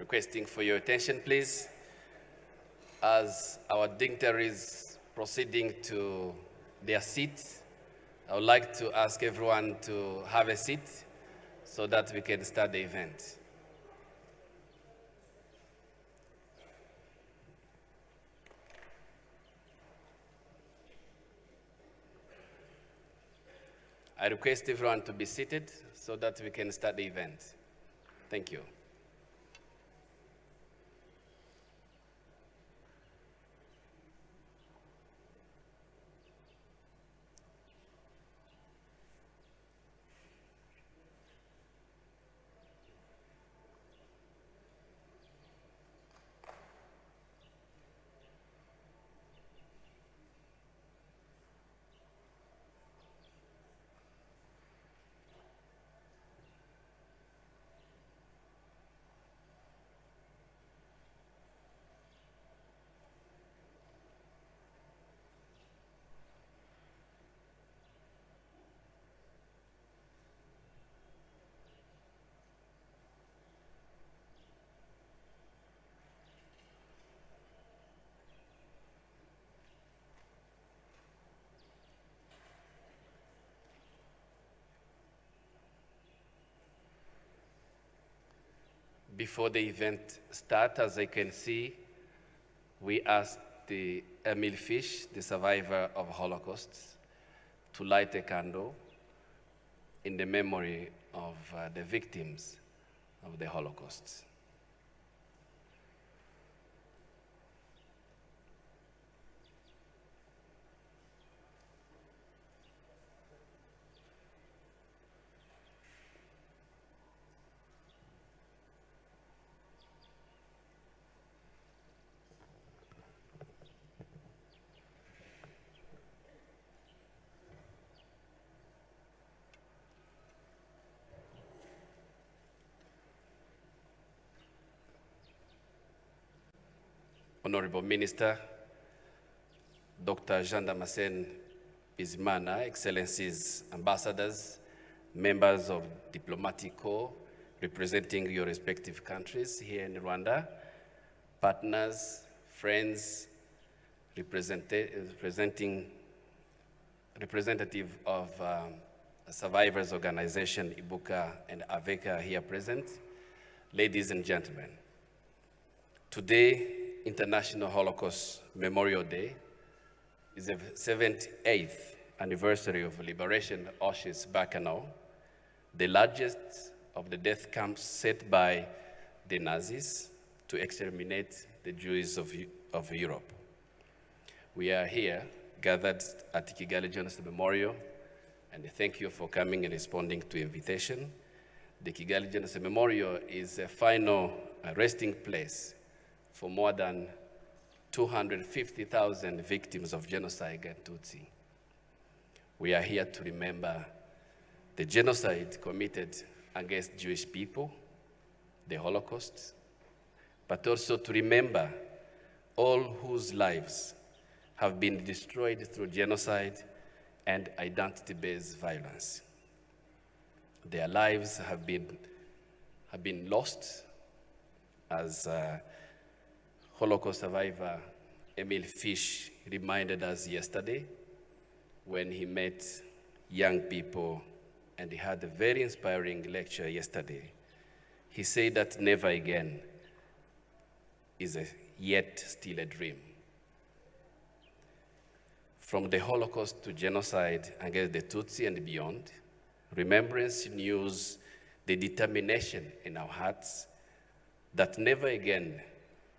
requesting for your attention, please, as our dignitaries proceeding to their seats. I would like to ask everyone to have a seat so that we can start the event. I request everyone to be seated so that we can start the event. Thank you. Before the event starts, as I can see, we asked the Emil Fish, the survivor of Holocaust, to light a candle in the memory of the victims of the Holocaust. Honorable Minister, Dr. Jean Damascene Bizimana, Excellencies, Ambassadors, members of Diplomatic Corps representing your respective countries here in Rwanda, partners, friends, representative of survivors organization Ibuka and Aveka here present, ladies and gentlemen. Today, International Holocaust Memorial Day is the 78th anniversary of liberation of Auschwitz-Birkenau, the largest of the death camps set by the Nazis to exterminate the Jews of Europe. We are here gathered at Kigali Genocide Memorial, and thank you for coming and responding to invitation. The Kigali Genocide Memorial is a final resting place for more than 250,000 victims of genocide and Tutsi. We are here to remember the genocide committed against Jewish people, the Holocaust, but also to remember all whose lives have been destroyed through genocide and identity-based violence. Their lives have been lost, as Holocaust survivor Emil Fish reminded us yesterday when he met young people, and he had a very inspiring lecture yesterday. He said that never again is yet still a dream. From the Holocaust to genocide against the Tutsi and beyond, remembrance renews the determination in our hearts that never again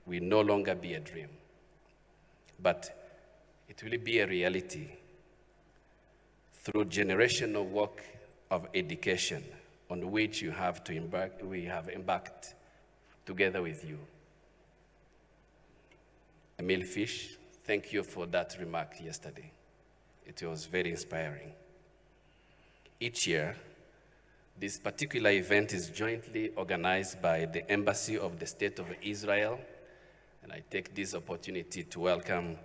will no longer be a dream, but it will be a reality through generational work of education on which we have embarked together with you. Emil Fish, thank you for that remark yesterday. It was very inspiring. Each year, this particular event is jointly organized by the Embassy of the State of Israel, and I take this opportunity to welcome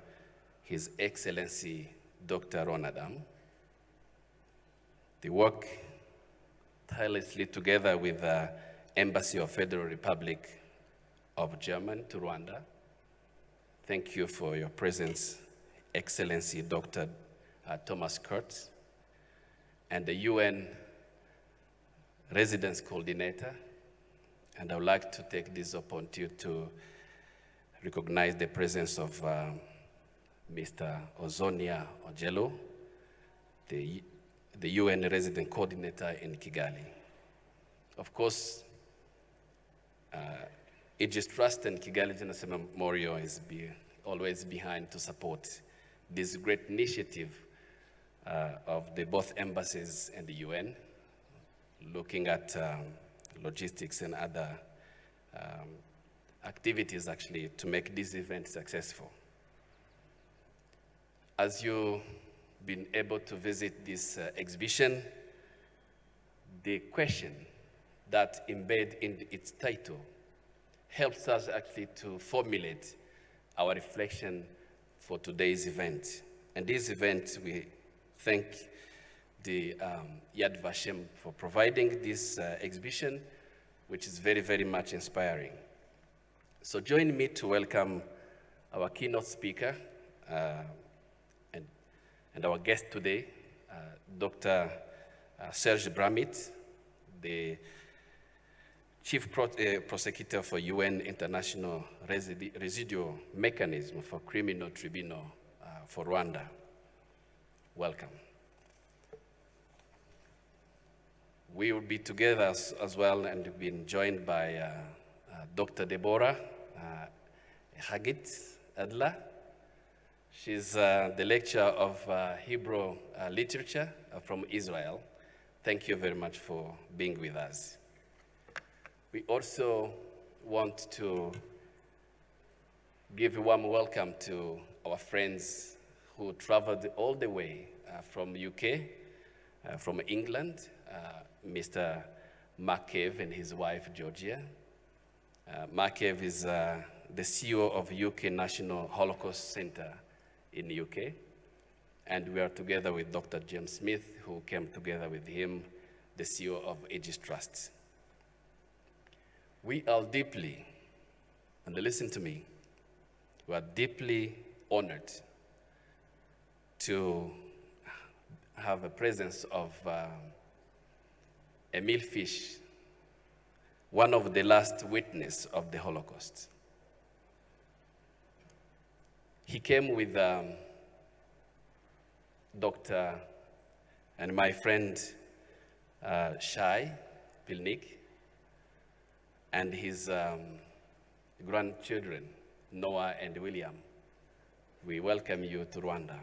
His Excellency Dr. Ron Adam. They work tirelessly together with the Embassy of Federal Republic of Germany to Rwanda. Thank you for your presence, Excellency Dr. Thomas Kurtz, and the UN Residence Coordinator. And I would like to take this opportunity to recognize the presence of Mr. Ozonia Ojelo, the UN Resident Coordinator in Kigali. Of course, Aegis Trust and Kigali Genocide Memorial is always behind to support this great initiative of the both embassies and the UN, looking at logistics and other activities actually to make this event successful. As you've been able to visit this exhibition, the question that embed in its title helps us actually to formulate our reflection for today's event. And this event, we thank the Yad Vashem for providing this exhibition, which is very, very much inspiring. So join me to welcome our keynote speaker and our guest today, Dr. Serge Bramit, the Chief Prosecutor for UN International Residual Mechanism for Criminal Tribunal for Rwanda. Welcome. We will be together as well, and we've been joined by Dr. Deborah Hagit Adla. She's the lecturer of Hebrew literature from Israel. Thank you very much for being with us. We also want to give a warm welcome to our friends who traveled all the way from UK, from England, Mr. Mark Cave and his wife, Georgia. Mark Cave is the CEO of UK National Holocaust Center in the UK. And we are together with Dr. James Smith, who came together with him, the CEO of Aegis Trust. We are deeply, and listen to me, we are deeply honored to have a presence of Emil Fish, one of the last witnesses of the Holocaust. He came with Dr. and my friend Shai Pilnik and his grandchildren, Noah and William. We welcome you to Rwanda.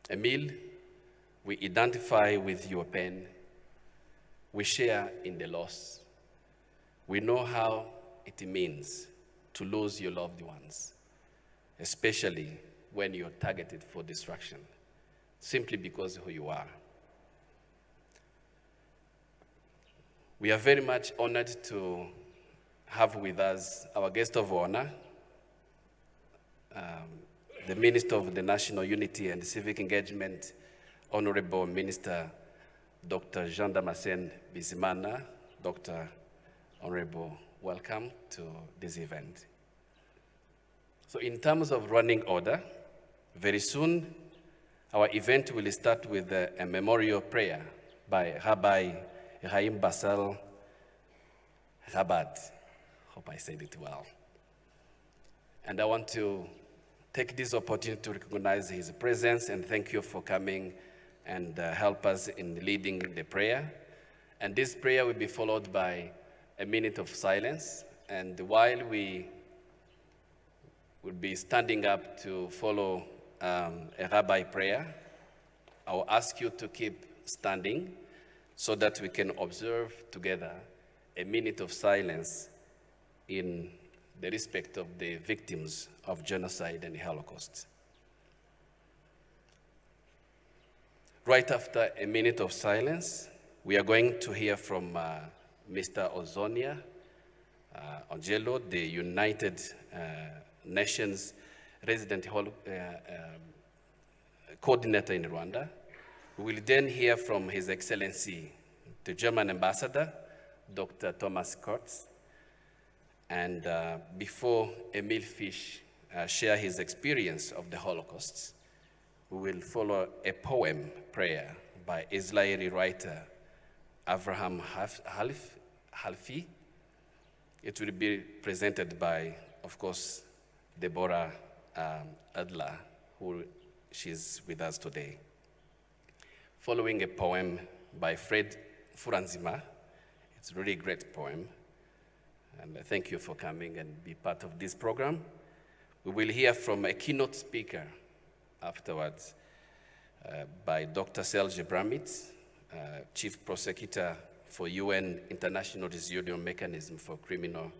Emil, we identify with your pain. We share in the loss. We know how it means to lose your loved ones, especially when you're targeted for destruction, simply because of who you are. We are very much honored to have with us our guest of honor, the Minister of the National Unity and Civic Engagement, Honorable Minister Dr. Jean Damascene Bizimana. Dr. Honorable, welcome to this event. So in terms of running order, very soon our event will start with a memorial prayer by Rabbi Chaim Basal Chabad. Hope I said it well. And I want to take this opportunity to recognize his presence and thank you for coming and help us in leading the prayer. And this prayer will be followed by a minute of silence. And while we will be standing up to follow a rabbi prayer, I will ask you to keep standing so that we can observe together a minute of silence in the respect of the victims of genocide and the Holocaust. Right after a minute of silence, we are going to hear from Mr. Ozonia Ojelo, the United Nations Resident Coordinator in Rwanda. We will then hear from His Excellency, the German Ambassador, Dr. Thomas Kurtz. And before Emil Fish share his experience of the Holocaust, we will follow a poem prayer by Israeli writer Avraham Halfi. It will be presented by, of course, Deborah Adler, who she's with us today. Following a poem by Fred Furanzima. It's a really great poem. And thank you for coming and be part of this program. We will hear from a keynote speaker afterwards by Dr. Serge Bramit, Chief Prosecutor for UN International Residual Mechanism for Criminal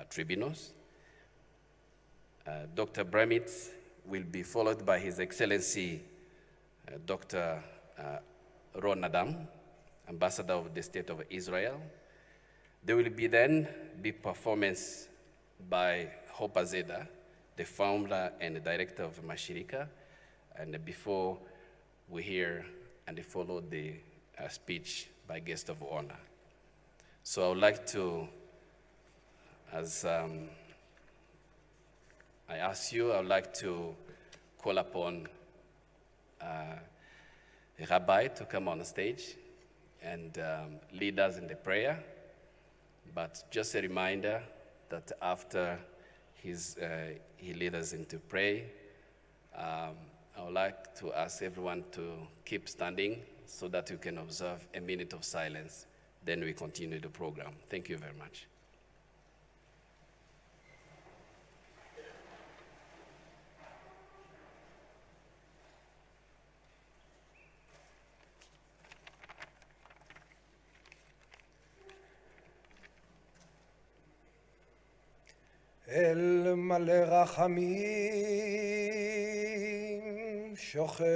Tribunals. Dr. Bramit will be followed by His Excellency Dr. Ron Adam, Ambassador of the State of Israel. There will then be performance by Hope Azeda, the founder and director of Mashirika, and before we hear and follow the speech by guest of honor. So I would like to, as I ask you, I would like to call upon a rabbi to come on stage and lead us in the prayer. But just a reminder that after he leads us into prayer, I would like to ask everyone to keep standing so that you can observe a minute of silence. Then we continue the program. Thank you very much. אל מלא רחמים שוכן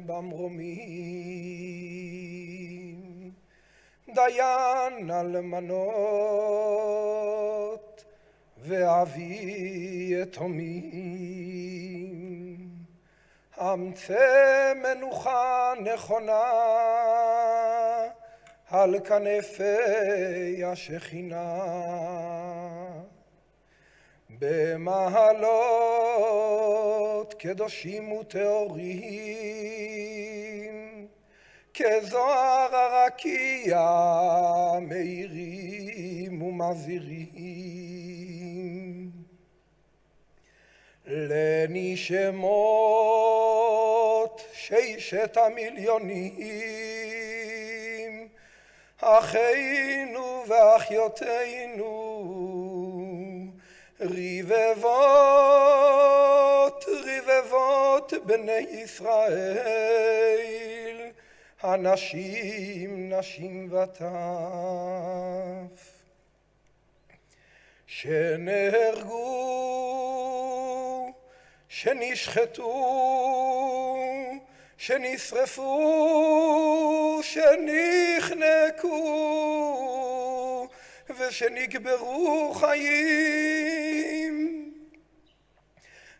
במרומים דיין אלמנות ואבי יתומים אמצא מנוחה נכונה על כנפי השכינה במעלות קדושים וטהורים כזוהר הרקיע מאירים ומזהירים לנשמות 6 המיליונים אחינו ואחיותינו רבבות בני ישראל, אנשים, נשים וטף, שנהרגו, שנשחטו, שנשרפו, שנחנקו, ושנקברו חיים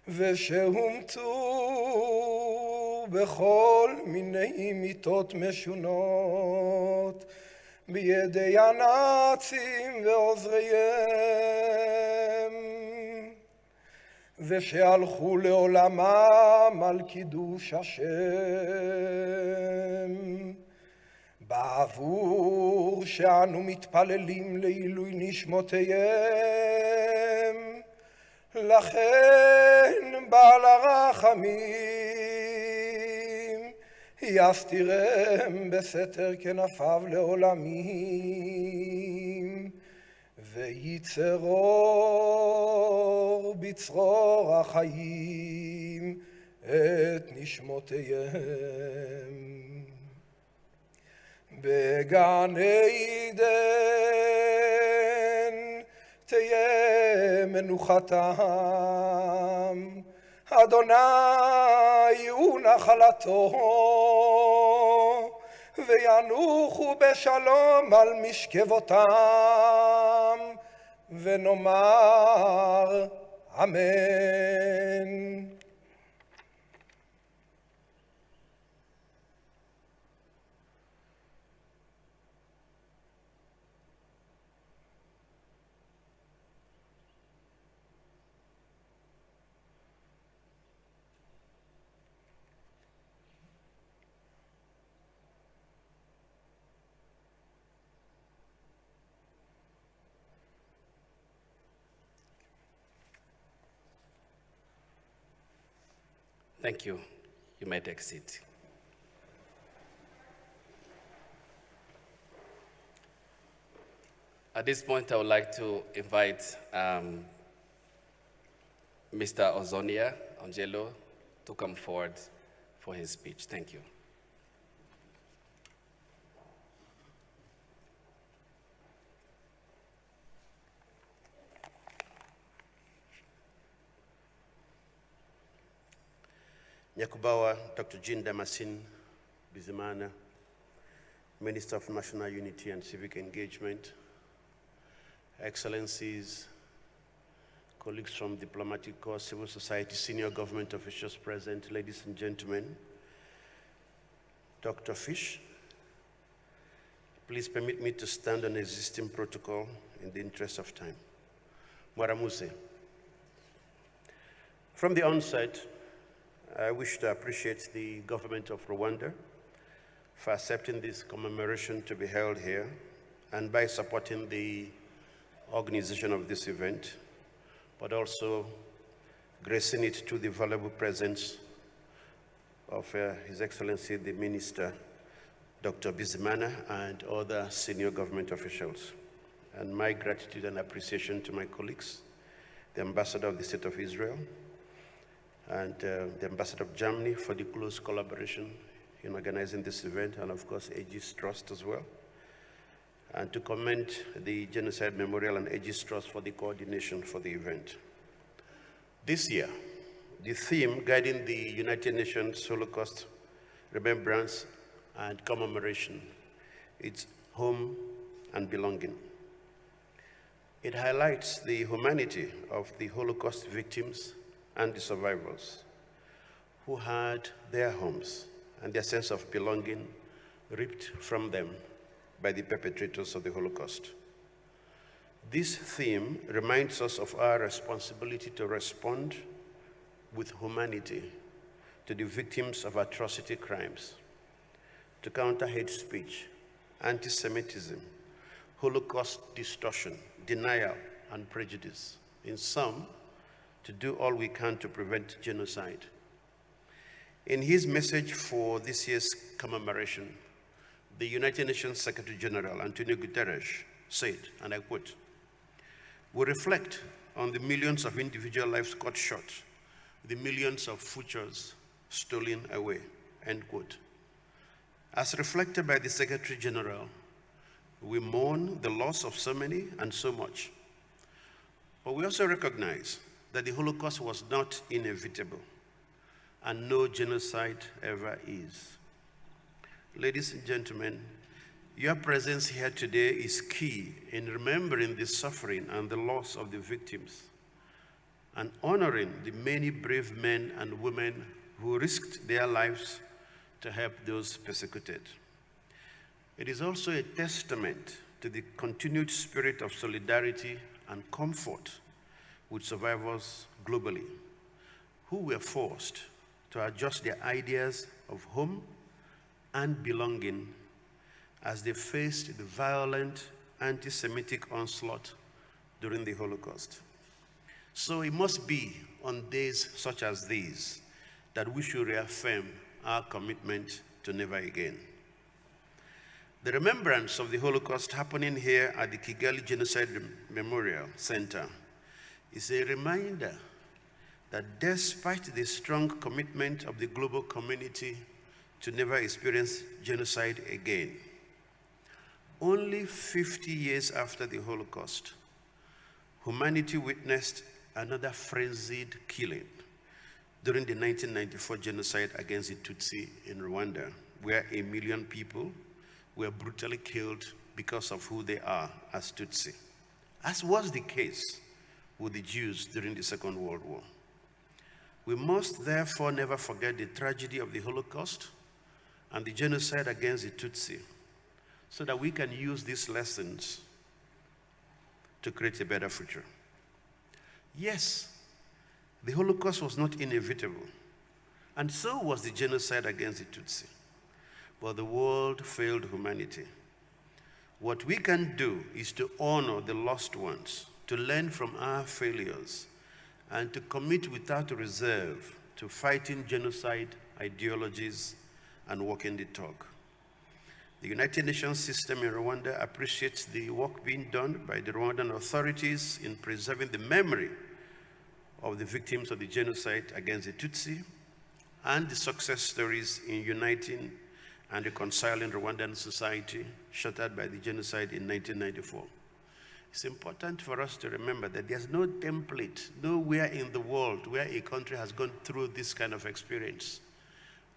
ושהומתו בכל מיני מיתות משונות בידי הנאצים ועוזריהם ושהלכו לעולמם על קידוש השם בעבור שאנו מתפללים לעילוי נשמותיהם, לכן בעל הרחמים יסתירם בסתר כנפיו לעולמים, ויצרור בצרור החיים את נשמותיהם. בגן עדן תהיה מנוחתם, אדוני הוא נחלתו, וינוחו בשלום על משכבותם, ונאמר אמן. Thank you. You may take a seat. At this point, I would like to invite Mr. Ozonia Angelo to come forward for his speech. Thank you. Nyakubawa, Dr. Jean Damascene Bizimana, Minister of National Unity and Civic Engagement, Excellencies, colleagues from diplomatic corps, civil society, senior government officials present, ladies and gentlemen, Dr. Fish, please permit me to stand on existing protocol in the interest of time. Mwaramuse. From the onset, I wish to appreciate the government of Rwanda for accepting this commemoration to be held here and by supporting the organization of this event, but also gracing it to the valuable presence of His Excellency the Minister, Dr. Bizimana, and other senior government officials. And my gratitude and appreciation to my colleagues, the Ambassador of the State of Israel, and the Ambassador of Germany for the close collaboration in organizing this event, and of course, Aegis Trust as well. And to commend the Genocide Memorial and Aegis Trust for the coordination for the event. This year, the theme guiding the United Nations Holocaust Remembrance and Commemoration is home and belonging. It highlights the humanity of the Holocaust victims and the survivors who had their homes and their sense of belonging ripped from them by the perpetrators of the Holocaust. This theme reminds us of our responsibility to respond with humanity to the victims of atrocity crimes, to counter hate speech, anti-Semitism, Holocaust distortion, denial, and prejudice. In sum, to do all we can to prevent genocide. In his message for this year's commemoration, the United Nations Secretary General, Antonio Guterres, said, and I quote, "We reflect on the millions of individual lives cut short, the millions of futures stolen away," end quote. As reflected by the Secretary General, we mourn the loss of so many and so much. But we also recognize that the Holocaust was not inevitable, and no genocide ever is. Ladies and gentlemen, your presence here today is key in remembering the suffering and the loss of the victims and honoring the many brave men and women who risked their lives to help those persecuted. It is also a testament to the continued spirit of solidarity and comfort with survivors globally who were forced to adjust their ideas of home and belonging as they faced the violent anti-Semitic onslaught during the Holocaust. So it must be on days such as these that we should reaffirm our commitment to never again. The remembrance of the Holocaust happening here at the Kigali Genocide Memorial Center is a reminder that despite the strong commitment of the global community to never experience genocide again, only 50 years after the Holocaust, humanity witnessed another frenzied killing during the 1994 genocide against the Tutsi in Rwanda, where 1 million people were brutally killed because of who they are as Tutsi, as was the case with the Jews during the Second World War. We must therefore never forget the tragedy of the Holocaust and the genocide against the Tutsi, so that we can use these lessons to create a better future. Yes, the Holocaust was not inevitable, and so was the genocide against the Tutsi, but the world failed humanity. What we can do is to honor the lost ones, to learn from our failures, and to commit without reserve to fighting genocide ideologies and walking the talk. The United Nations system in Rwanda appreciates the work being done by the Rwandan authorities in preserving the memory of the victims of the genocide against the Tutsi and the success stories in uniting and reconciling Rwandan society shattered by the genocide in 1994. It's important for us to remember that there's no template, nowhere in the world where a country has gone through this kind of experience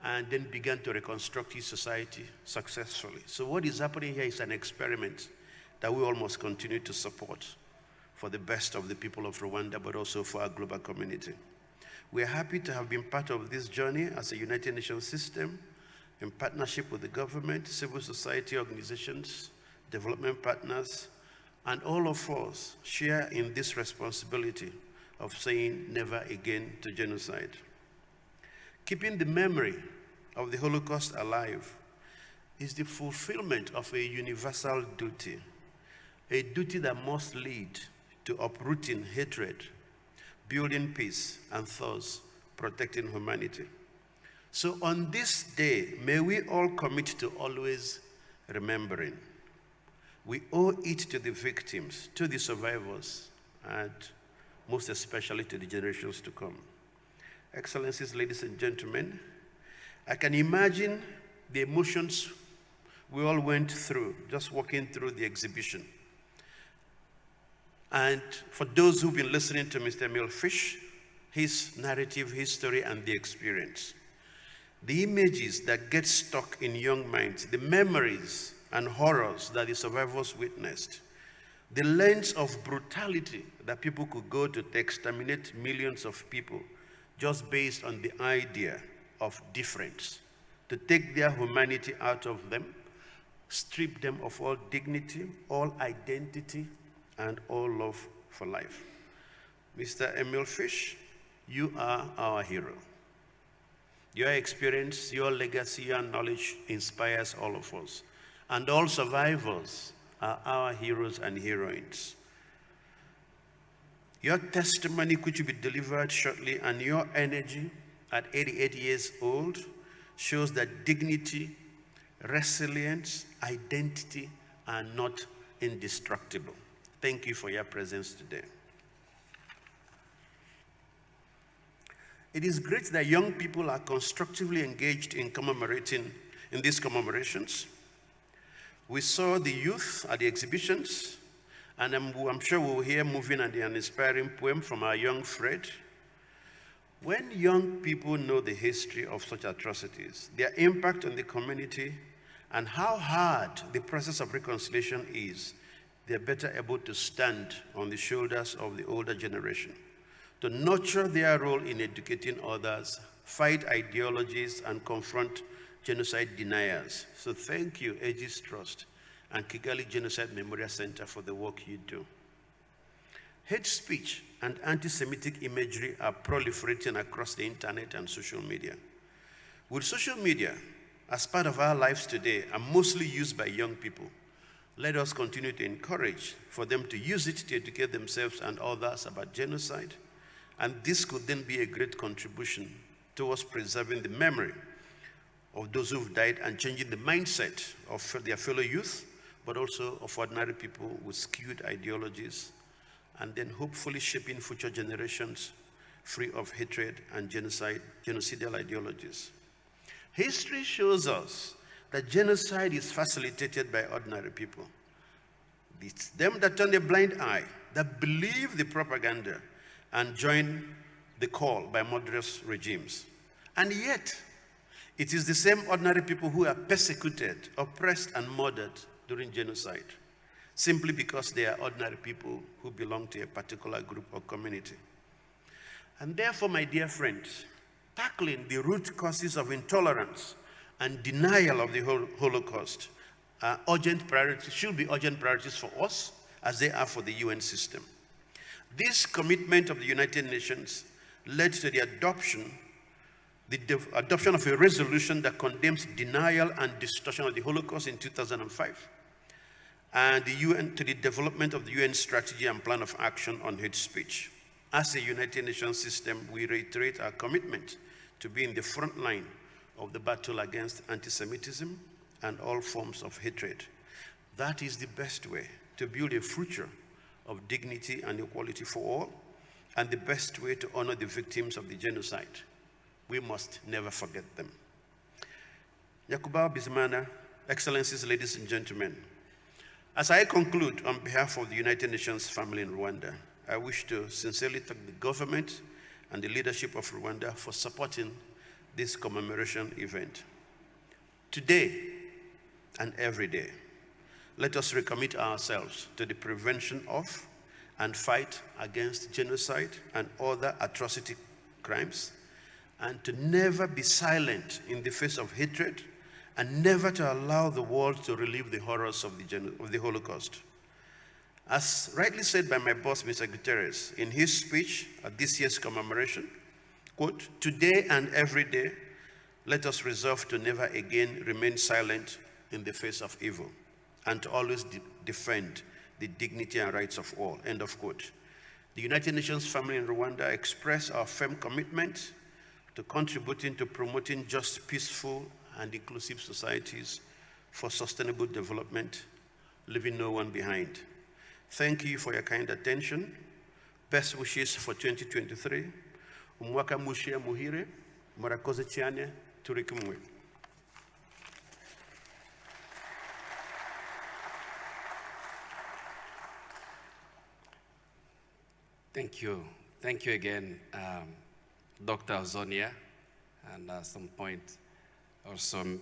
and then began to reconstruct its society successfully. So what is happening here is an experiment that we all must continue to support for the best of the people of Rwanda, but also for our global community. We are happy to have been part of this journey as a United Nations system in partnership with the government, civil society organizations, development partners, and all of us share in this responsibility of saying never again to genocide. Keeping the memory of the Holocaust alive is the fulfillment of a universal duty, a duty that must lead to uprooting hatred, building peace, and thus protecting humanity. So on this day, may we all commit to always remembering. We owe it to the victims, to the survivors, and most especially to the generations to come. Excellencies, ladies and gentlemen, I can imagine the emotions we all went through just walking through the exhibition. And for those who've been listening to Mr. Emil Fish, his narrative, his story, and the experience, the images that get stuck in young minds, the memories and horrors that the survivors witnessed, the lengths of brutality that people could go to exterminate millions of people just based on the idea of difference, to take their humanity out of them, strip them of all dignity, all identity, and all love for life. Mr. Emil Fish, you are our hero. Your experience, your legacy, your knowledge inspires all of us. And all survivors are our heroes and heroines. Your testimony, which will be delivered shortly, and your energy at 88 years old shows that dignity, resilience, identity are not indestructible. Thank you for your presence today. It is great that young people are constructively engaged in these commemorations. We saw the youth at the exhibitions, and I'm sure we'll hear moving and an inspiring poem from our young Fred. When young people know the history of such atrocities, their impact on the community, and how hard the process of reconciliation is, they're better able to stand on the shoulders of the older generation, to nurture their role in educating others, fight ideologies, and confront genocide deniers. So thank you, Aegis Trust and Kigali Genocide Memorial Center, for the work you do. Hate speech and anti-Semitic imagery are proliferating across the internet and social media. With social media as part of our lives today and mostly used by young people, let us continue to encourage for them to use it to educate themselves and others about genocide. And this could then be a great contribution towards preserving the memory of those who've died and changing the mindset of their fellow youth, but also of ordinary people with skewed ideologies, and then hopefully shaping future generations free of hatred and genocidal ideologies. History shows us that genocide is facilitated by ordinary people. It's them that turn a blind eye, that believe the propaganda and join the call by murderous regimes. And yet, it is the same ordinary people who are persecuted, oppressed, and murdered during genocide, simply because they are ordinary people who belong to a particular group or community. And therefore, my dear friends, tackling the root causes of intolerance and denial of the Holocaust are urgent priorities, should be urgent priorities for us as they are for the UN system. This commitment of the United Nations led to the adoption of a resolution that condemns denial and distortion of the Holocaust in 2005, and to the development of the UN strategy and plan of action on hate speech. As a United Nations system, we reiterate our commitment to be in the front line of the battle against anti-Semitism and all forms of hatred. That is the best way to build a future of dignity and equality for all, and the best way to honor the victims of the genocide. We must never forget them. Yakuba Bizimana, Excellencies, ladies and gentlemen, as I conclude on behalf of the United Nations family in Rwanda, I wish to sincerely thank the government and the leadership of Rwanda for supporting this commemoration event. Today and every day, let us recommit ourselves to the prevention of and fight against genocide and other atrocity crimes, and to never be silent in the face of hatred, and never to allow the world to relive the horrors of the Holocaust. As rightly said by my boss, Mr. Guterres, in his speech at this year's commemoration, quote, "Today and every day, let us resolve to never again remain silent in the face of evil, and to always defend the dignity and rights of all," end of quote. The United Nations family in Rwanda express our firm commitment to contributing to promoting just, peaceful, and inclusive societies for sustainable development, leaving no one behind. Thank you for your kind attention. Best wishes for 2023. Umwaka mushia muhire, murakoze cyane, turi kumwe. Thank you. Thank you again, Dr. Zonia. And at some point, also,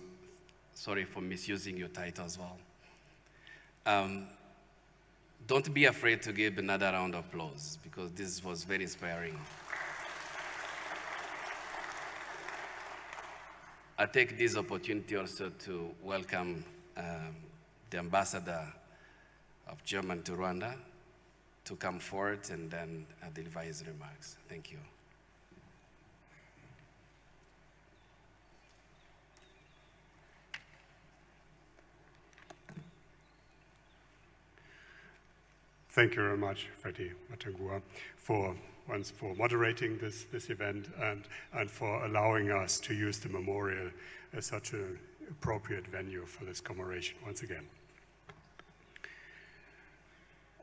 sorry for misusing your title as well. Don't be afraid to give another round of applause, because this was very inspiring. I take this opportunity also to welcome the ambassador of Germany to Rwanda to come forward and then deliver his remarks. Thank you. Thank you very much, Freddy Matangua, for moderating this event and for allowing us to use the memorial as such an appropriate venue for this commemoration once again.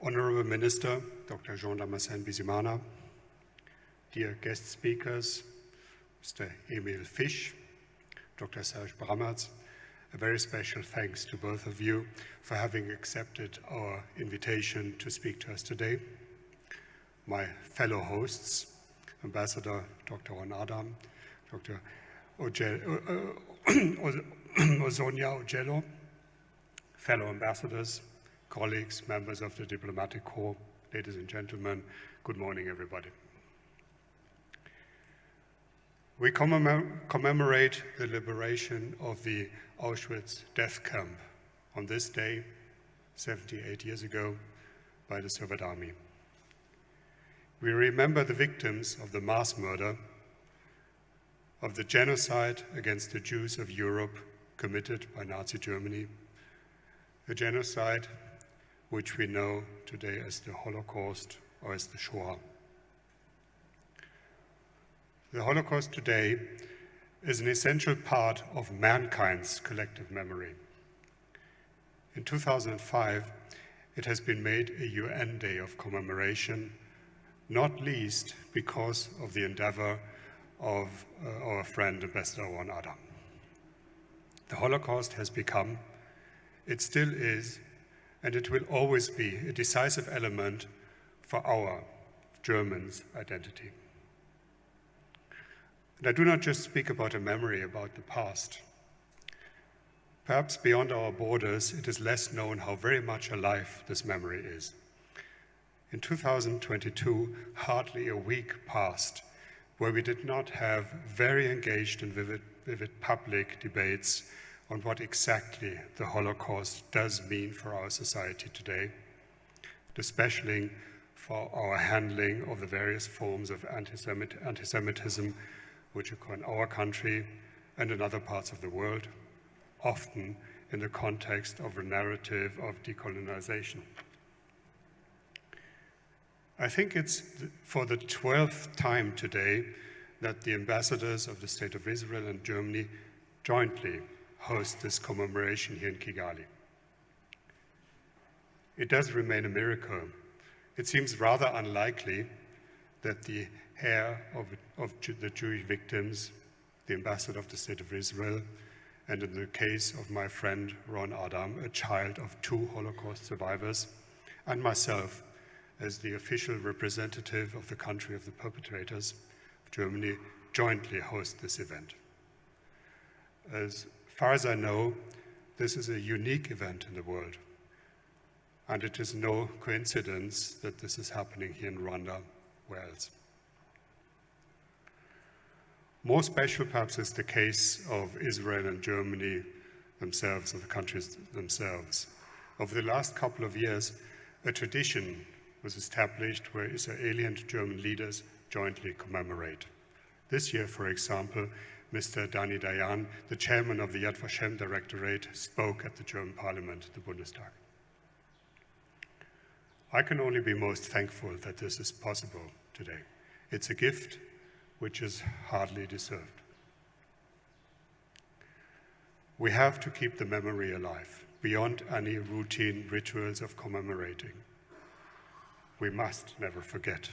Honorable Minister, Dr. Jean-Damascene Bizimana, dear guest speakers, Mr. Emil Fish, Dr. Serge Brammertz, a very special thanks to both of you for having accepted our invitation to speak to us today. My fellow hosts, Ambassador Dr. Ron Adam, Dr. Ozonia Ojello, fellow ambassadors, colleagues, members of the diplomatic corps, ladies and gentlemen, good morning, everybody. We commemorate the liberation of the Auschwitz death camp on this day, 78 years ago, by the Soviet Army. We remember the victims of the mass murder, of the genocide against the Jews of Europe committed by Nazi Germany, a genocide which we know today as the Holocaust or as the Shoah. The Holocaust today is an essential part of mankind's collective memory. In 2005, it has been made a UN Day of commemoration, not least because of the endeavor of our friend Ambassador Ron Adam. The Holocaust has become, it still is, and it will always be a decisive element for our Germans' identity. And I do not just speak about a memory about the past. Perhaps beyond our borders, it is less known how very much alive this memory is. In 2022, hardly a week passed where we did not have very engaged and vivid public debates on what exactly the Holocaust does mean for our society today, especially for our handling of the various forms of anti-Semitism which occur in our country and in other parts of the world, often in the context of a narrative of decolonization. I think it's for the 12th time today that the ambassadors of the State of Israel and Germany jointly host this commemoration here in Kigali. It does remain a miracle. It seems rather unlikely that the heir of the Jewish victims, the ambassador of the State of Israel, and in the case of my friend Ron Adam, a child of 2 Holocaust survivors, and myself, as the official representative of the country of the perpetrators, Germany, jointly host this event. As far as I know, this is a unique event in the world, and it is no coincidence that this is happening here in Rwanda, where else? More special, perhaps, is the case of Israel and Germany themselves, of the countries themselves. Over the last couple of years, a tradition was established where Israeli and German leaders jointly commemorate. This year, for example, Mr. Dani Dayan, the chairman of the Yad Vashem Directorate, spoke at the German Parliament, the Bundestag. I can only be most thankful that this is possible today. It's a gift which is hardly deserved. We have to keep the memory alive, beyond any routine rituals of commemorating. We must never forget.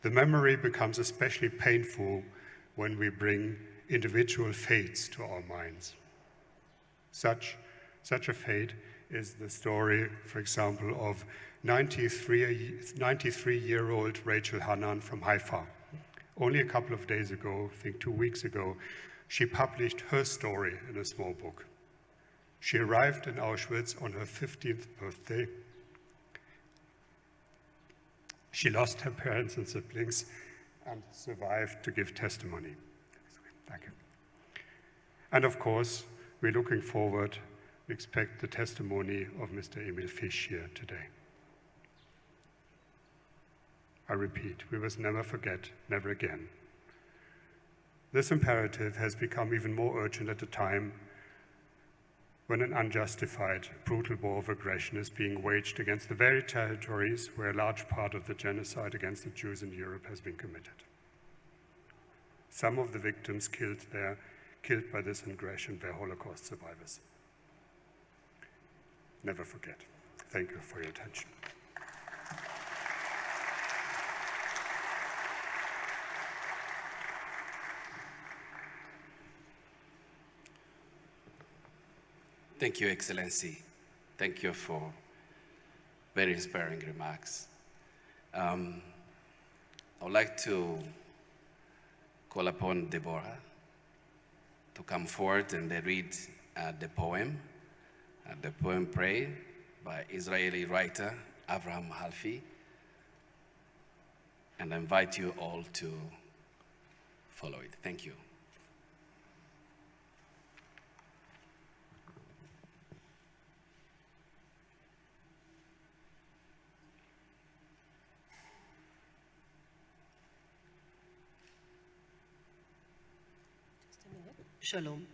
The memory becomes especially painful when we bring individual fates to our minds. Such a fate is the story, for example, of 93-year-old Rachel Hanan from Haifa. Only a couple of days ago, I think 2 weeks ago, she published her story in a small book. She arrived in Auschwitz on her 15th birthday. She lost her parents and siblings and survived to give testimony. Thank you. And of course, we're looking forward, we expect the testimony of Mr. Emil Fish here today. I repeat, we must never forget, never again. This imperative has become even more urgent at a time when an unjustified, brutal war of aggression is being waged against the very territories where a large part of the genocide against the Jews in Europe has been committed. Some of the victims killed by this aggression were Holocaust survivors. Never forget. Thank you for your attention. Thank you, Excellency. Thank you for very inspiring remarks. I would like to call upon Deborah to come forward and read the poem Pray by Israeli writer Avraham Halfi, and I invite you all to follow it. Thank you. Shalom.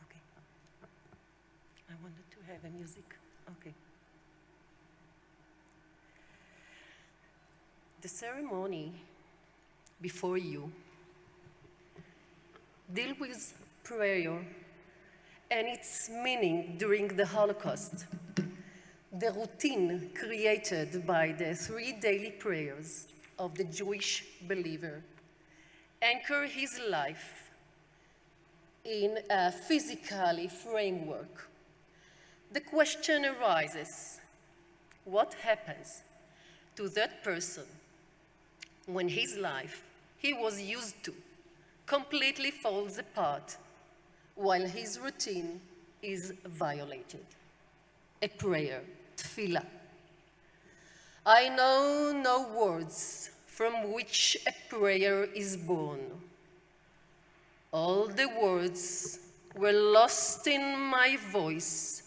Okay. I wanted to have a music. Okay. The ceremony before you deal with prayer and its meaning during the Holocaust. The routine created by the 3 daily prayers of the Jewish believer anchor his life in a physical framework. The question arises, what happens to that person when his life he was used to completely falls apart while his routine is violated? A prayer, tefillah. I know no words from which a prayer is born. All the words were lost in my voice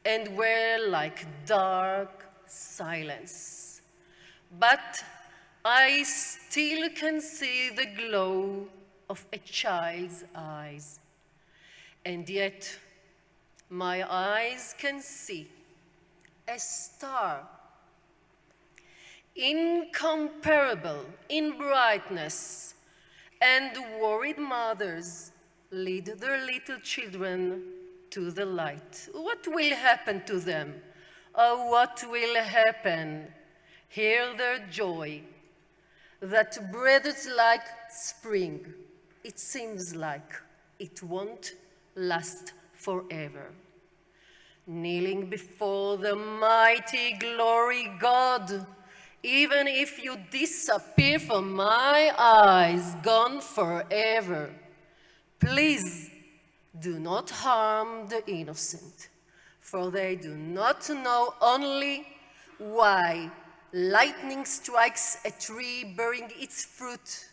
and were like dark silence. But I still can see the glow of a child's eyes. And yet, my eyes can see a star, incomparable in brightness, and worried mothers lead their little children to the light. What will happen to them? Oh, what will happen? Hear their joy that breathes like spring. It seems like it won't last forever. Kneeling before the mighty glory God, even if you disappear from my eyes, gone forever, please do not harm the innocent, for they do not know only why lightning strikes a tree bearing its fruit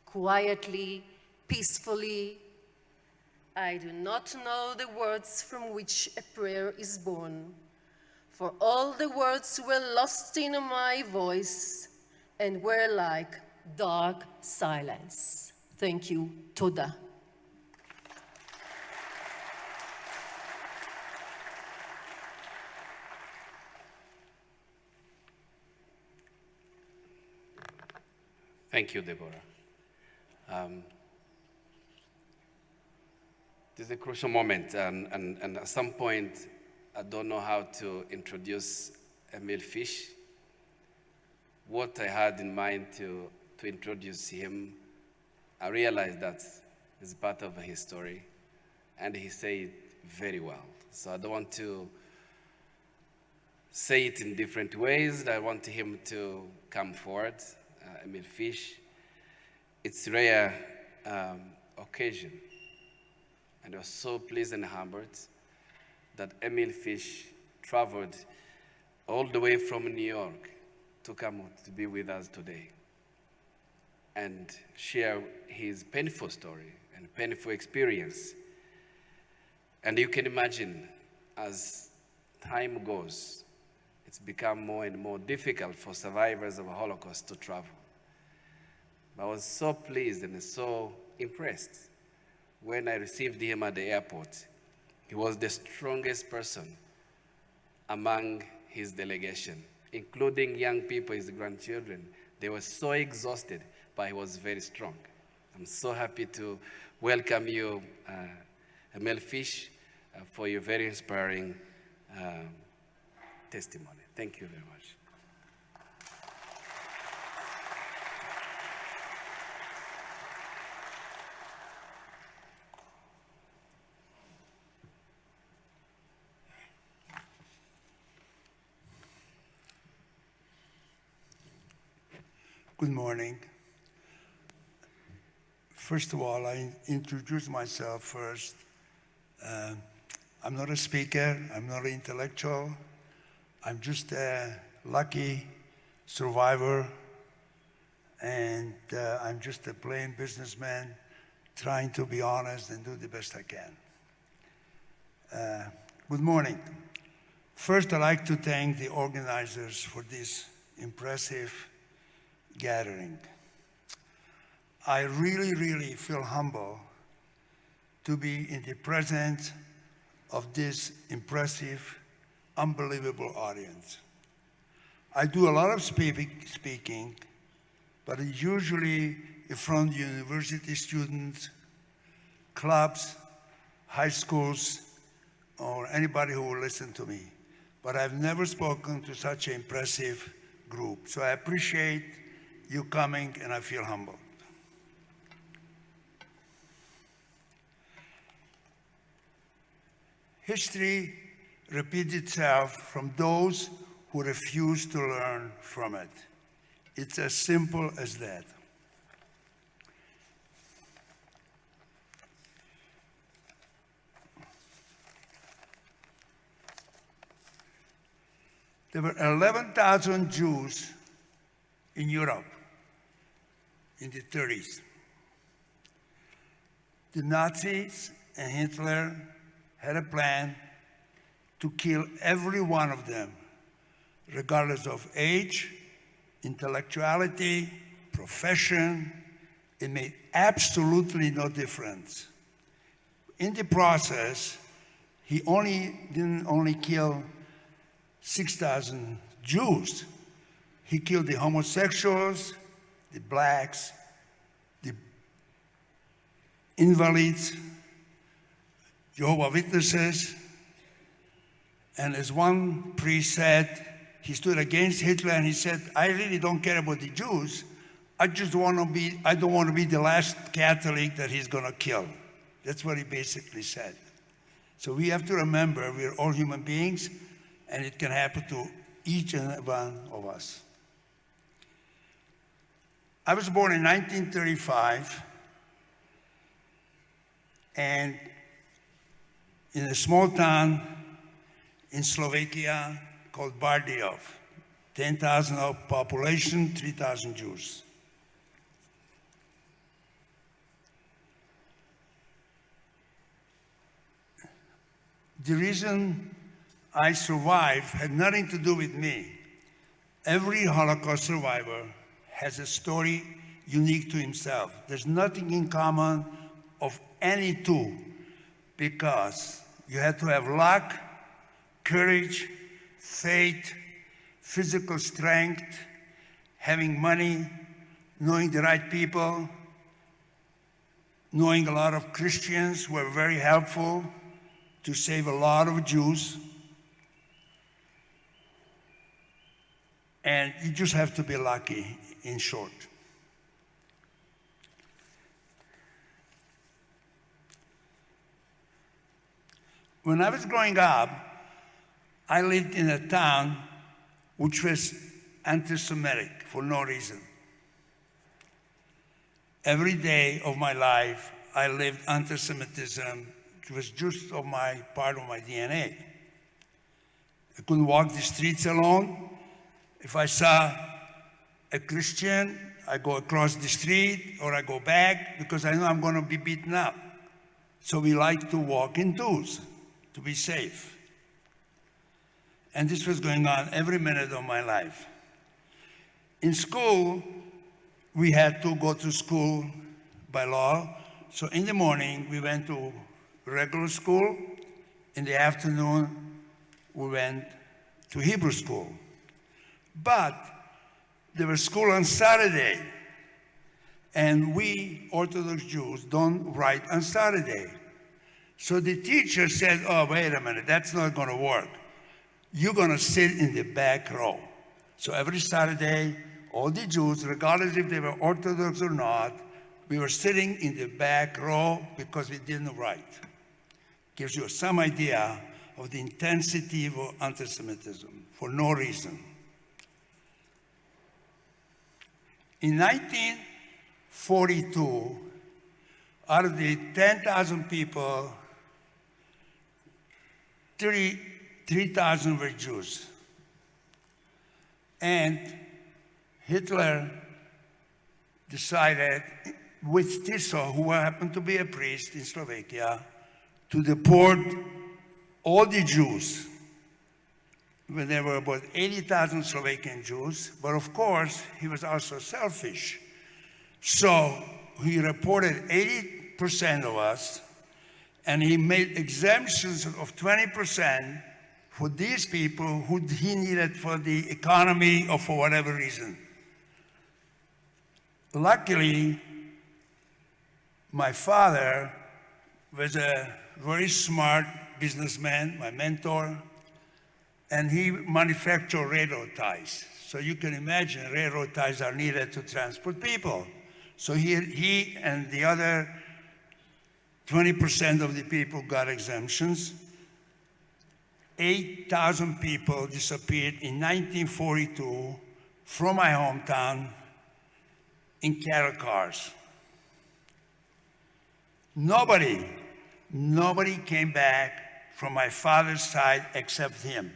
quietly, peacefully. I do not know the words from which a prayer is born, for all the words were lost in my voice and were like dark silence. Thank you. Toda. Thank you, Deborah. This is a crucial moment, and at some point, I don't know how to introduce Emil Fish. What I had in mind to introduce him, I realized that it's part of his story, and he said it very well. So I don't want to say it in different ways. I want him to come forward. Emil Fish. It's a rare occasion, and I was so pleased and humbled that Emil Fish traveled all the way from New York to come to be with us today and share his painful story and painful experience. And you can imagine, as time goes, it's become more and more difficult for survivors of the Holocaust to travel. I was so pleased and so impressed when I received him at the airport. He was the strongest person among his delegation, including young people, his grandchildren. They were so exhausted, but he was very strong. I'm so happy to welcome you, Emil Fish, for your very inspiring testimony. Thank you very much. Good morning. First of all, I introduce myself first. I'm not a speaker, I'm not an intellectual. I'm just a lucky survivor, and I'm just a plain businessman trying to be honest and do the best I can. Good morning. First, I'd like to thank the organizers for this impressive gathering. I really, really feel humble to be in the presence of this impressive, unbelievable audience. I do a lot of speaking, but it's usually in front of university students, clubs, high schools, or anybody who will listen to me. But I've never spoken to such an impressive group. So I appreciate you coming, and I feel humbled. History repeats itself from those who refuse to learn from it. It's as simple as that. There were 11,000 Jews in Europe in the 30s. The Nazis and Hitler had a plan to kill every one of them, regardless of age, intellectuality, profession. It made absolutely no difference. In the process, he didn't only kill 6,000 Jews, he killed the homosexuals, the blacks, the invalids, Jehovah's Witnesses, and as one priest said, he stood against Hitler and he said, I really don't care about the Jews. I don't want to be the last Catholic that he's going to kill. That's what he basically said. So we have to remember we're all human beings and it can happen to each and one of us. I was born in 1935 and in a small town in Slovakia called Bardejov, 10,000 of population, 3,000 Jews. The reason I survived had nothing to do with me. Every Holocaust survivor has a story unique to himself. There's nothing in common of any two, because you had to have luck, courage, faith, physical strength, having money, knowing the right people, knowing a lot of Christians who were very helpful to save a lot of Jews. And you just have to be lucky, in short. When I was growing up, I lived in a town which was anti-Semitic for no reason. Every day of my life, I lived anti-Semitism. It was just part of my DNA. I couldn't walk the streets alone. If I saw a Christian, I go across the street or I go back because I know I'm going to be beaten up. So we like to walk in twos to be safe. And this was going on every minute of my life. In school, we had to go to school by law. So in the morning, we went to regular school. In the afternoon, we went to Hebrew school. But there was school on Saturday. And we Orthodox Jews don't write on Saturday. So the teacher said, oh, wait a minute, that's not going to work. You're going to sit in the back row. So every Saturday, all the Jews, regardless if they were Orthodox or not, we were sitting in the back row because we didn't write. Gives you some idea of the intensity of anti-Semitism for no reason. In 1942, out of the 10,000 people, 3,000 were Jews. And Hitler decided, with Tiso, who happened to be a priest in Slovakia, to deport all the Jews. When there were about 80,000 Slovakian Jews, but of course, he was also selfish. So he reported 80% of us, and he made exemptions of 20% for these people who he needed for the economy or for whatever reason. Luckily, my father was a very smart businessman, my mentor, and he manufactured railroad ties. So you can imagine railroad ties are needed to transport people. So he and the other 20% of the people got exemptions. 8,000 people disappeared in 1942 from my hometown in cattle cars. Nobody came back from my father's side except him.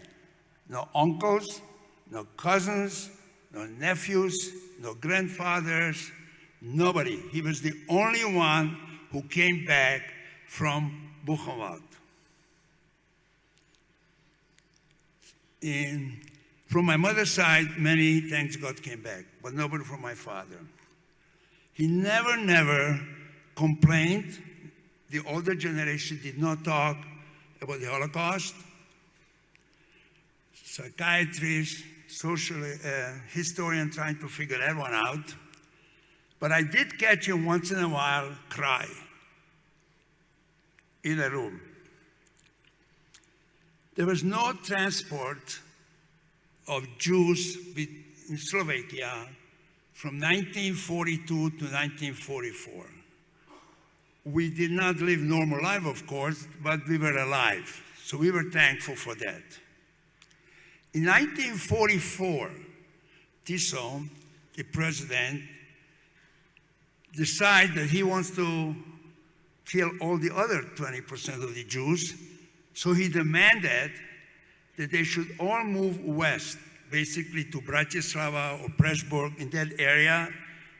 No uncles, no cousins, no nephews, no grandfathers, nobody. He was the only one who came back from Buchenwald. From my mother's side, many, thanks God, came back, but nobody from my father. He never complained. The older generation did not talk about the Holocaust, psychiatrist, social historian trying to figure that one out. But I did catch him once in a while cry in a room. There was no transport of Jews in Slovakia from 1942 to 1944. We did not live normal life, of course, but we were alive. So we were thankful for that. In 1944, Tiso, the president, decided that he wants to kill all the other 20% of the Jews. So he demanded that they should all move west, basically to Bratislava or Pressburg in that area,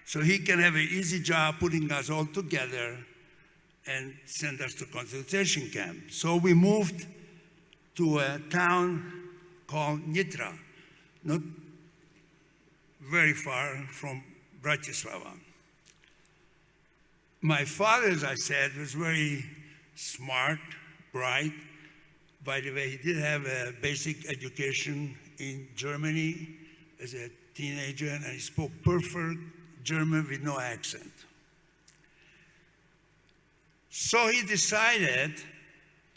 so he can have an easy job putting us all together and send us to concentration camp. So we moved to a town called Nitra, not very far from Bratislava. My father, as I said, was very smart, bright. By the way, he did have a basic education in Germany as a teenager, and he spoke perfect German with no accent. So he decided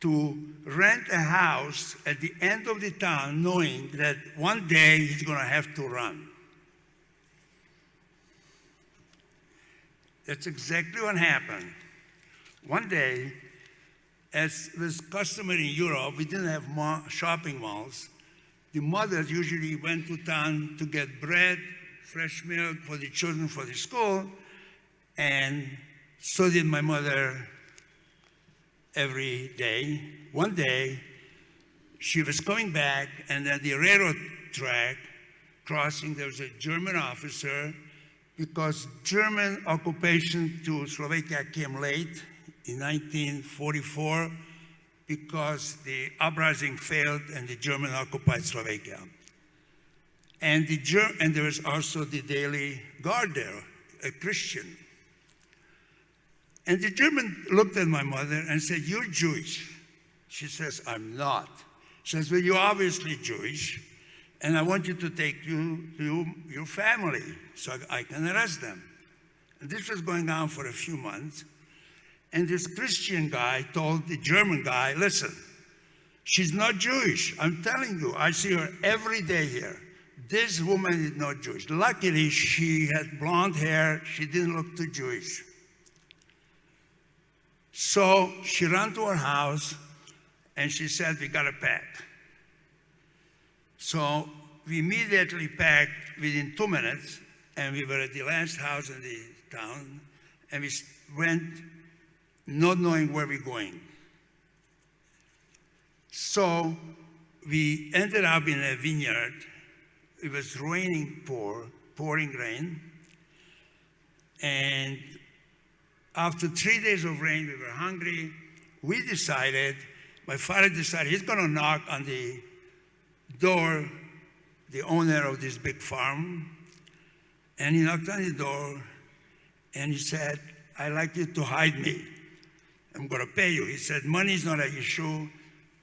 to rent a house at the end of the town, knowing that one day he's going to have to run. That's exactly what happened. One day, as was customary in Europe, we didn't have shopping malls. The mothers usually went to town to get bread, fresh milk for the children for the school, and so did my mother every day. One day, she was coming back, and at the railroad track crossing, there was a German officer, because German occupation to Slovakia came late in 1944 because the uprising failed and the German occupied Slovakia. And there was also the Daily Guard there, a Christian. And the German looked at my mother and said, "You're Jewish." She says, "I'm not." She says, "Well, you're obviously Jewish, and I want you to take your family so I can arrest them." And this was going on for a few months. And this Christian guy told the German guy, "Listen, she's not Jewish. I'm telling you, I see her every day here. This woman is not Jewish. Luckily, she had blonde hair. She didn't look too Jewish." So she ran to her house, and she said, "We got to pack." So we immediately packed within 2 minutes, and we were at the last house in the town, and we went not knowing where we're going. So we ended up in a vineyard. It was raining, pouring rain, and after 3 days of rain, we were hungry. My father decided he's going to knock on the door, the owner of this big farm. And he knocked on the door, and he said, "I'd like you to hide me. I'm going to pay you." He said, "Money is not an issue.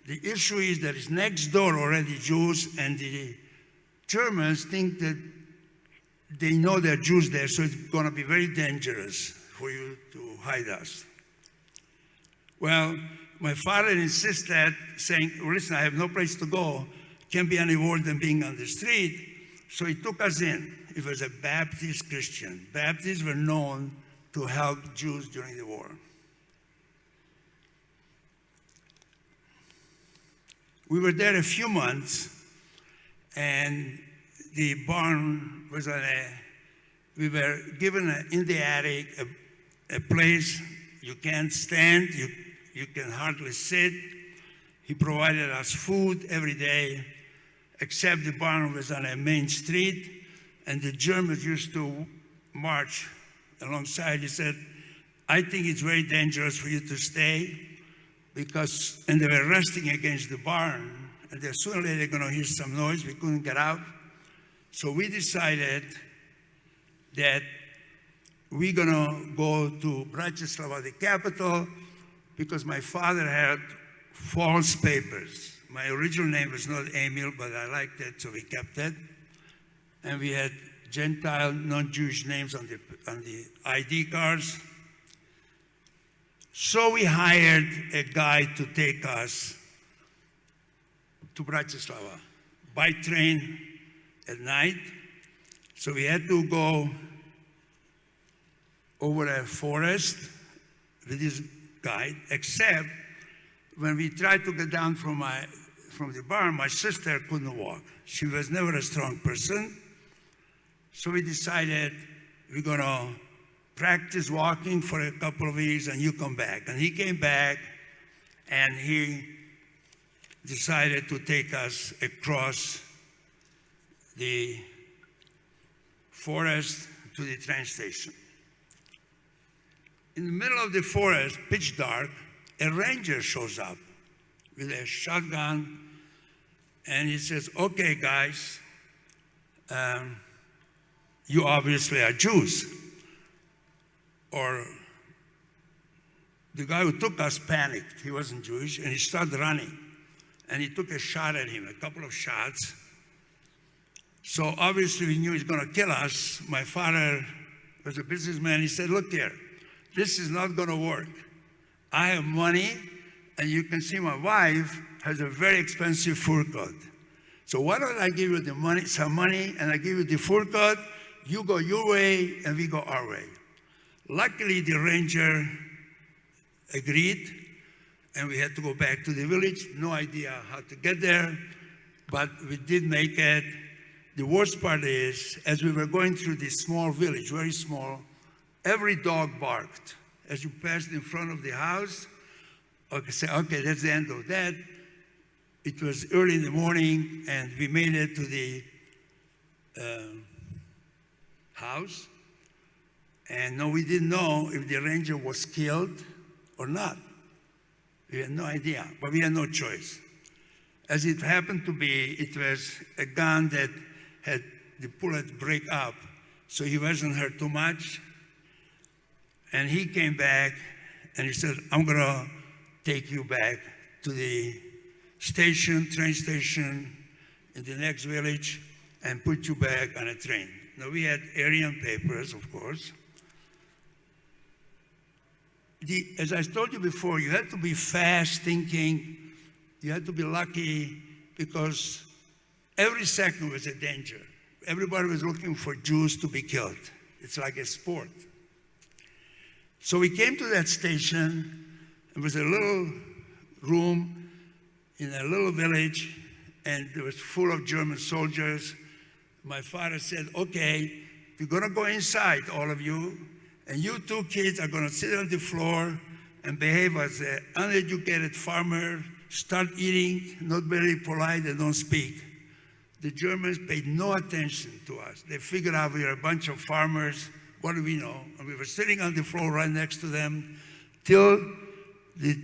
The issue is that it's next door already Jews, and the Germans think that they know there are Jews there, so it's going to be very dangerous for you to hide us." Well, my father insisted, saying, "Listen, I have no place to go. Can't be any worse than being on the street." So he took us in. It was a Baptist Christian. Baptists were known to help Jews during the war. We were there a few months, and the barn was we were given in the attic a place you can't stand, you can hardly sit. He provided us food every day, except the barn was on a main street, and the Germans used to march alongside. He said, "I think it's very dangerous for you to stay," and they were resting against the barn, and sooner or later they're going to hear some noise. We couldn't get out. So we decided that we're going to go to Bratislava, the capital, because my father had false papers. My original name was not Emil, but I liked it, so we kept it. And we had Gentile, non-Jewish names on the ID cards. So we hired a guy to take us to Bratislava by train at night. So we had to go over a forest with this guide, except when we tried to get down from the barn, my sister couldn't walk. She was never a strong person. So we decided we're gonna practice walking for a couple of weeks and you come back. And he came back and he decided to take us across the forest to the train station. In the middle of the forest, pitch dark, a ranger shows up with a shotgun and he says, okay guys, you obviously are Jews. Or the guy who took us panicked. He wasn't Jewish, and he started running. And he took a shot at him, a couple of shots. So obviously we knew he was going to kill us. My father was a businessman. He said, look here, this is not going to work. I have money, and you can see my wife has a very expensive fur coat. So why don't I give you the money, some money, and I give you the fur coat, you go your way, and we go our way. Luckily, the ranger agreed, and we had to go back to the village. No idea how to get there, but we did make it. The worst part is, as we were going through this small village, very small, every dog barked. As you passed in front of the house, okay, say, okay, that's the end of that. It was early in the morning, and we made it to the house. And no, we didn't know if the ranger was killed or not. We had no idea, but we had no choice. As it happened to be, it was a gun that had the bullet break up, so he wasn't hurt too much. And he came back and he said, I'm gonna take you back to the station, train station in the next village and put you back on a train. Now we had Aryan papers, of course. As I told you before, you had to be fast thinking, you had to be lucky because every second was a danger. Everybody was looking for Jews to be killed. It's like a sport. So we came to that station. It was a little room in a little village, and it was full of German soldiers. My father said, okay, you're gonna go inside, all of you, and you two kids are gonna sit on the floor and behave as an uneducated farmer, start eating, not very polite, and don't speak. The Germans paid no attention to us. They figured out we were a bunch of farmers. What do we know? And we were sitting on the floor right next to them till the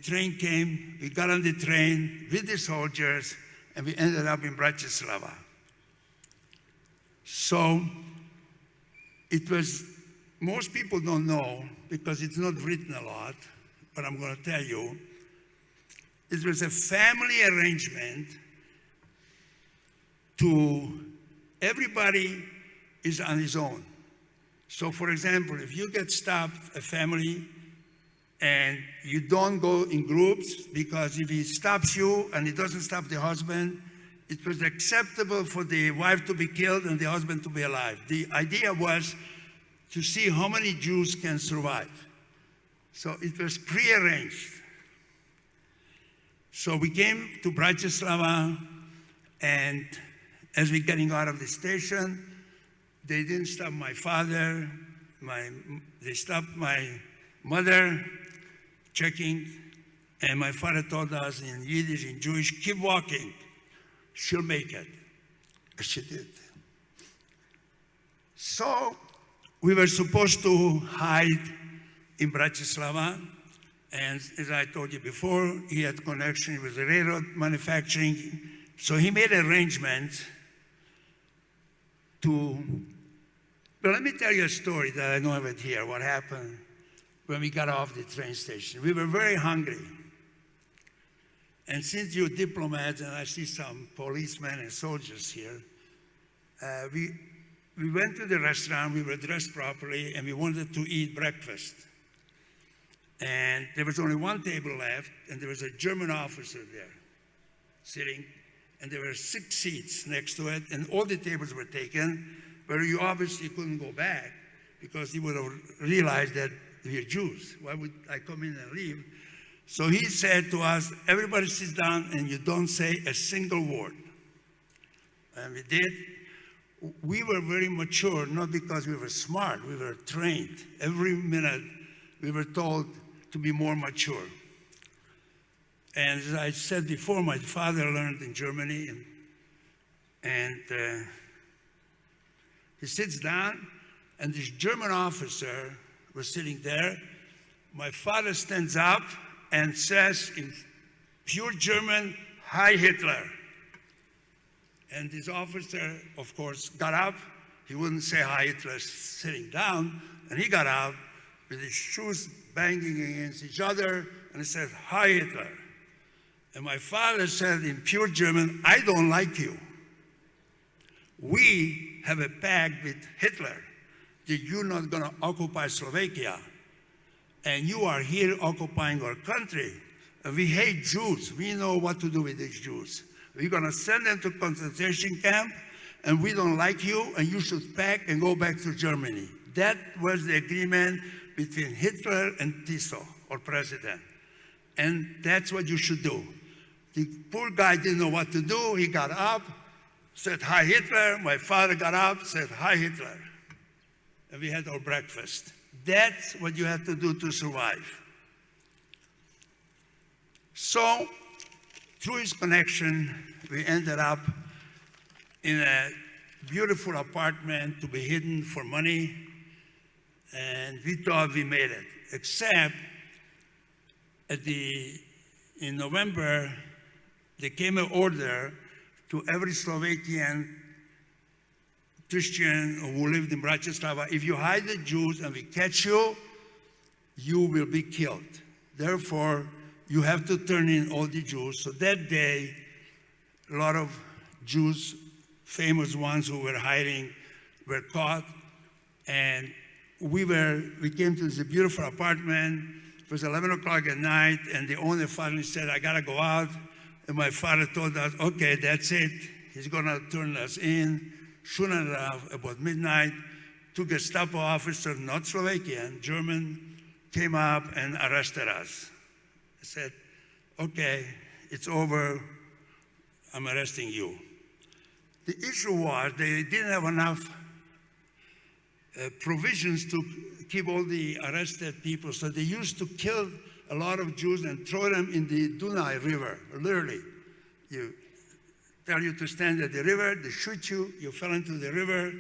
train came. We got on the train with the soldiers, and we ended up in Bratislava. So it was, most people don't know because it's not written a lot, but I'm going to tell you. It was a family arrangement to everybody is on his own. So for example, if you get stopped, a family, and you don't go in groups, because if he stops you and he doesn't stop the husband, it was acceptable for the wife to be killed and the husband to be alive. The idea was to see how many Jews can survive. So it was prearranged. So we came to Bratislava, and as we're getting out of the station, they didn't stop my father. They stopped my mother, checking, and my father told us in Yiddish, in Jewish, keep walking, she'll make it. She did. So we were supposed to hide in Bratislava, and as I told you before, he had connection with the railroad manufacturing, so he made arrangements to, but let me tell you a story that I don't have it here, what happened when we got off the train station. We were very hungry. And since you're diplomats, and I see some policemen and soldiers here, we went to the restaurant, we were dressed properly, and we wanted to eat breakfast. And there was only one table left, and there was a German officer there sitting, and there were 6 seats next to it, and all the tables were taken, where you obviously couldn't go back because he would have realized that we're Jews. Why would I come in and leave? So he said to us, everybody sits down and you don't say a single word. And we did. We were very mature, not because we were smart, we were trained. Every minute we were told to be more mature. And as I said before, my father learned in Germany, and he sits down, and this German officer was sitting there. My father stands up and says in pure German, "Hi, Hitler." And this officer, of course, got up. He wouldn't say hi, Hitler sitting down, and he got up with his shoes banging against each other, and he said, "Hi, Hitler." And my father said in pure German, "I don't like you. We have a pact with Hitler that you're not going to occupy Slovakia. And you are here occupying our country. And we hate Jews. We know what to do with these Jews. We're going to send them to concentration camp, and we don't like you, and you should pack and go back to Germany." That was the agreement between Hitler and Tiso, our president. And that's what you should do. The poor guy didn't know what to do. He got up, said, "Hi, Hitler." My father got up, said, "Hi, Hitler." And we had our breakfast. That's what you have to do to survive. So, through his connection, we ended up in a beautiful apartment to be hidden for money, and we thought we made it, except in November, there came an order to every Slovakian Christian who lived in Bratislava: if you hide the Jews and we catch you, you will be killed. Therefore, you have to turn in all the Jews. So that day, a lot of Jews, famous ones who were hiding, were caught. And we came to this beautiful apartment. It was 11 o'clock at night, and the owner finally said, "I gotta go out." And my father told us, "Okay, that's it. He's gonna turn us in." Soon enough, about midnight, 2 Gestapo officers, not Slovakian, German, came up and arrested us. I said, "Okay, it's over. I'm arresting you." The issue was they didn't have enough provisions to keep all the arrested people, so they used to kill a lot of Jews and throw them in the Dunaj River, literally. You tell you to stand at the river, they shoot you, you fell into the river.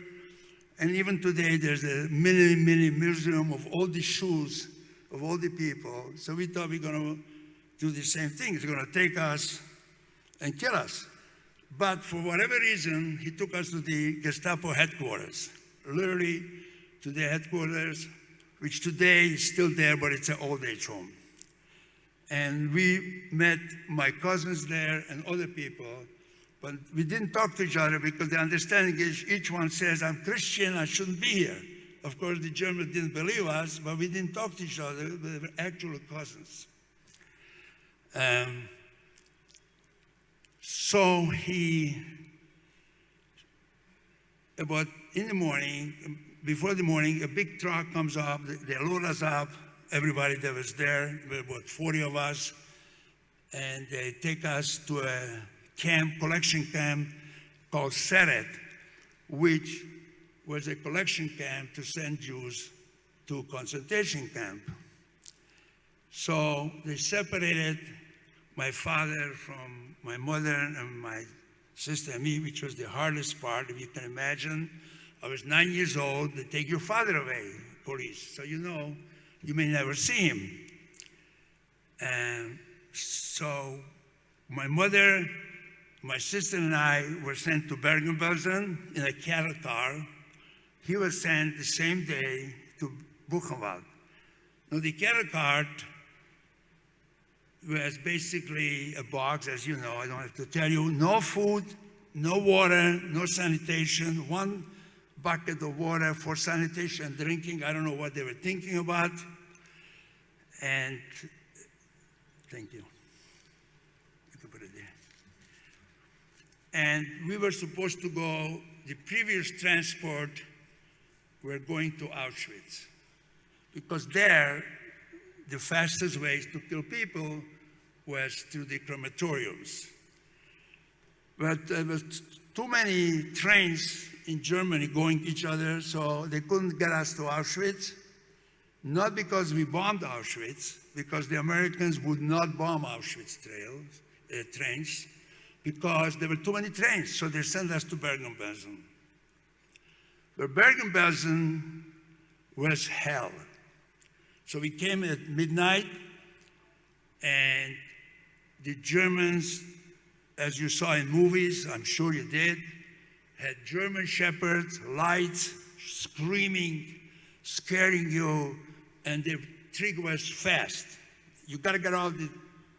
And even today, there's a mini museum of all the shoes of all the people. So we thought we're going to do the same thing. It's going to take us and kill us. But for whatever reason, he took us to the Gestapo headquarters, literally to the headquarters, which today is still there, but it's an old age home. And we met my cousins there and other people, but we didn't talk to each other because the understanding is each one says, "I'm Christian, I shouldn't be here." Of course, the Germans didn't believe us, but we didn't talk to each other. We were actual cousins. So about in the morning, before the morning, a big truck comes up, they load us up, everybody that was there, about 40 of us, and they take us to a collection camp called Seret, which was a collection camp to send Jews to concentration camp. So they separated my father from my mother and my sister and me, which was the hardest part, if you can imagine. I was 9 years old, they take your father away, police. So you know, you may never see him. And so my mother, my sister and I were sent to Bergen-Belsen in a cattle car. He was sent the same day to Buchenwald. Now the cattle cart was basically a box, as you know, I don't have to tell you, no food, no water, no sanitation, one bucket of water for sanitation and drinking. I don't know what they were thinking about. And thank you. You can put it there. And we were supposed to go, the previous transport, were going to Auschwitz. Because there, the fastest way to kill people was through the crematoriums. But there was too many trains in Germany going each other, so they couldn't get us to Auschwitz. Not because we bombed Auschwitz, because the Americans would not bomb Auschwitz trains, because there were too many trains, so they sent us to Bergen-Belsen. But Bergen-Belsen was hell. So we came at midnight, and the Germans, as you saw in movies, I'm sure you did, had German shepherds, lights, screaming, scaring you, and the trick was fast. You gotta get out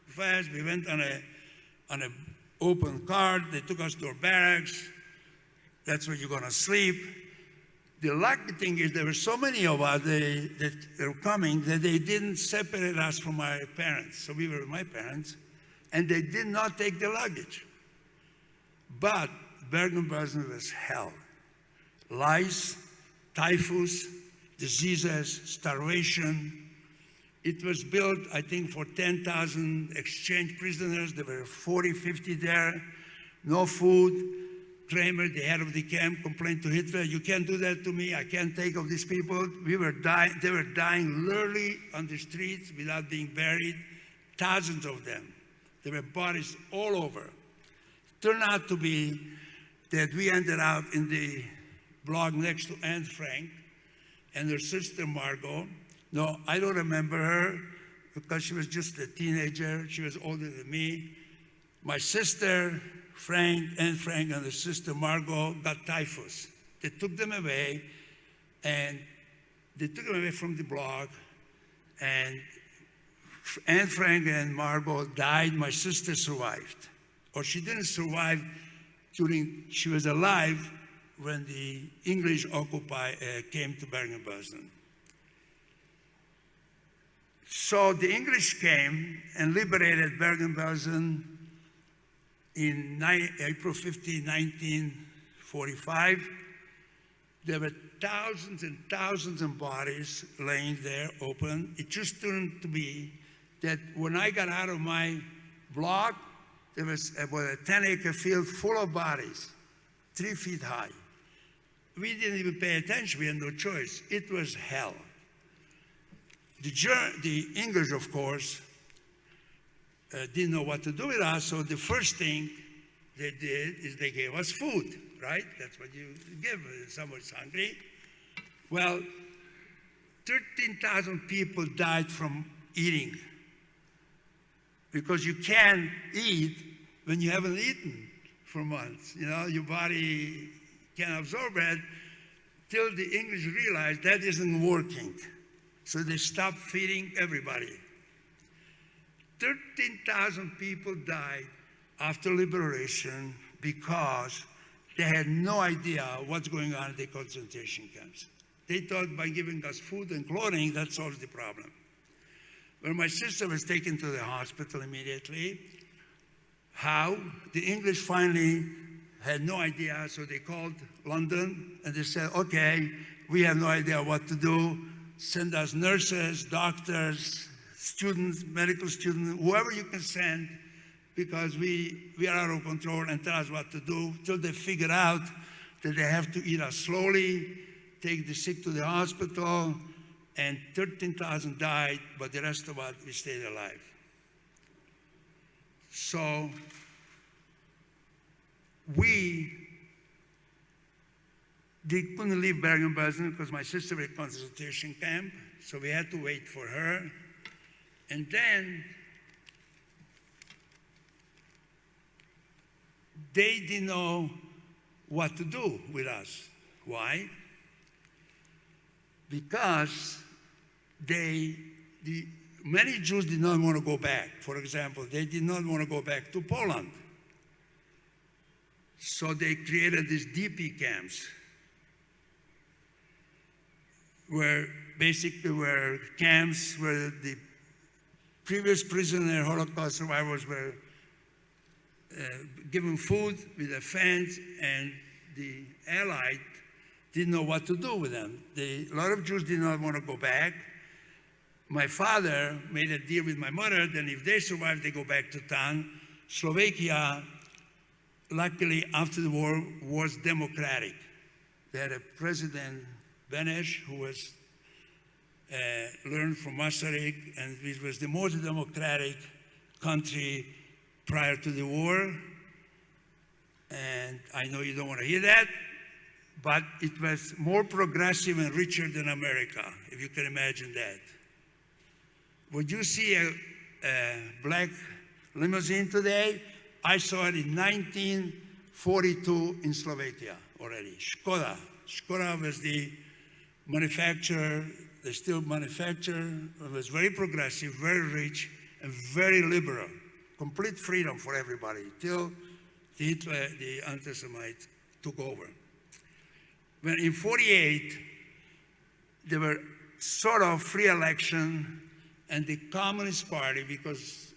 fast. We went on an open car. They took us to our barracks. That's where you're gonna sleep. The lucky thing is there were so many of us that were coming that they didn't separate us from my parents. So we were with my parents, and they did not take the luggage. But Bergen-Belsen was hell. Lice, typhus, diseases, starvation. It was built, I think, for 10,000 exchange prisoners. There were 40, 50 there. No food. Kramer, the head of the camp, complained to Hitler, "You can't do that to me. I can't take of these people." They were dying literally on the streets without being buried. Thousands of them. There were bodies all over. Turned out to be that we ended up in the block next to Anne Frank and her sister Margot. No, I don't remember her because she was just a teenager. She was older than me. My sister, Anne Frank, and her sister Margot got typhus. They took them away, and they took them away from the block, and Anne Frank and Margot died. My sister survived. Or she didn't survive she was alive when the English came to Bergen-Belsen. So the English came and liberated Bergen-Belsen in April 15, 1945. There were thousands and thousands of bodies laying there open. It just turned to be that when I got out of my block, there was about a 10-acre field full of bodies, 3 feet high. We didn't even pay attention. We had no choice. It was hell. The English, of course, didn't know what to do with us, so the first thing they did is they gave us food, right? That's what you give when someone's hungry. Well, 13,000 people died from eating, because you can't eat when you haven't eaten for months. You know, your body can't absorb it till the English realized that isn't working. So they stopped feeding everybody. 13,000 people died after liberation because they had no idea what's going on in the concentration camps. They thought by giving us food and clothing, that solves the problem. When my sister was taken to the hospital immediately, how? The English finally had no idea, so they called London and they said, "Okay, we have no idea what to do. Send us nurses, doctors, students, medical students, whoever you can send, because we are out of control, and tell us what to do," till they figured out that they have to eat us slowly, take the sick to the hospital, and 13,000 died, but the rest of us, we stayed alive. So they couldn't leave Bergen-Belsen because my sister was in a concentration camp, so we had to wait for her. And then they didn't know what to do with us. Why? Because the many Jews did not want to go back. For example, they did not want to go back to Poland. So they created these DP camps, where basically were camps where the previous prisoner Holocaust survivors were given food with a fence, and the Allies didn't know what to do with them. A lot of Jews did not want to go back. My father made a deal with my mother that if they survived, they go back to town. Slovakia, luckily, after the war, was democratic. They had a president, Beneš, who was learned from Masaryk, and it was the most democratic country prior to the war. And I know you don't want to hear that, but it was more progressive and richer than America, if you can imagine that. Would you see a black limousine today? I saw it in 1942 in Slovakia already. Škoda. Škoda was the manufacturer, they still manufacture. It was very progressive, very rich, and very liberal. Complete freedom for everybody till Hitler, the anti-Semites, took over. When in 48, there were sort of free election, and the Communist Party, because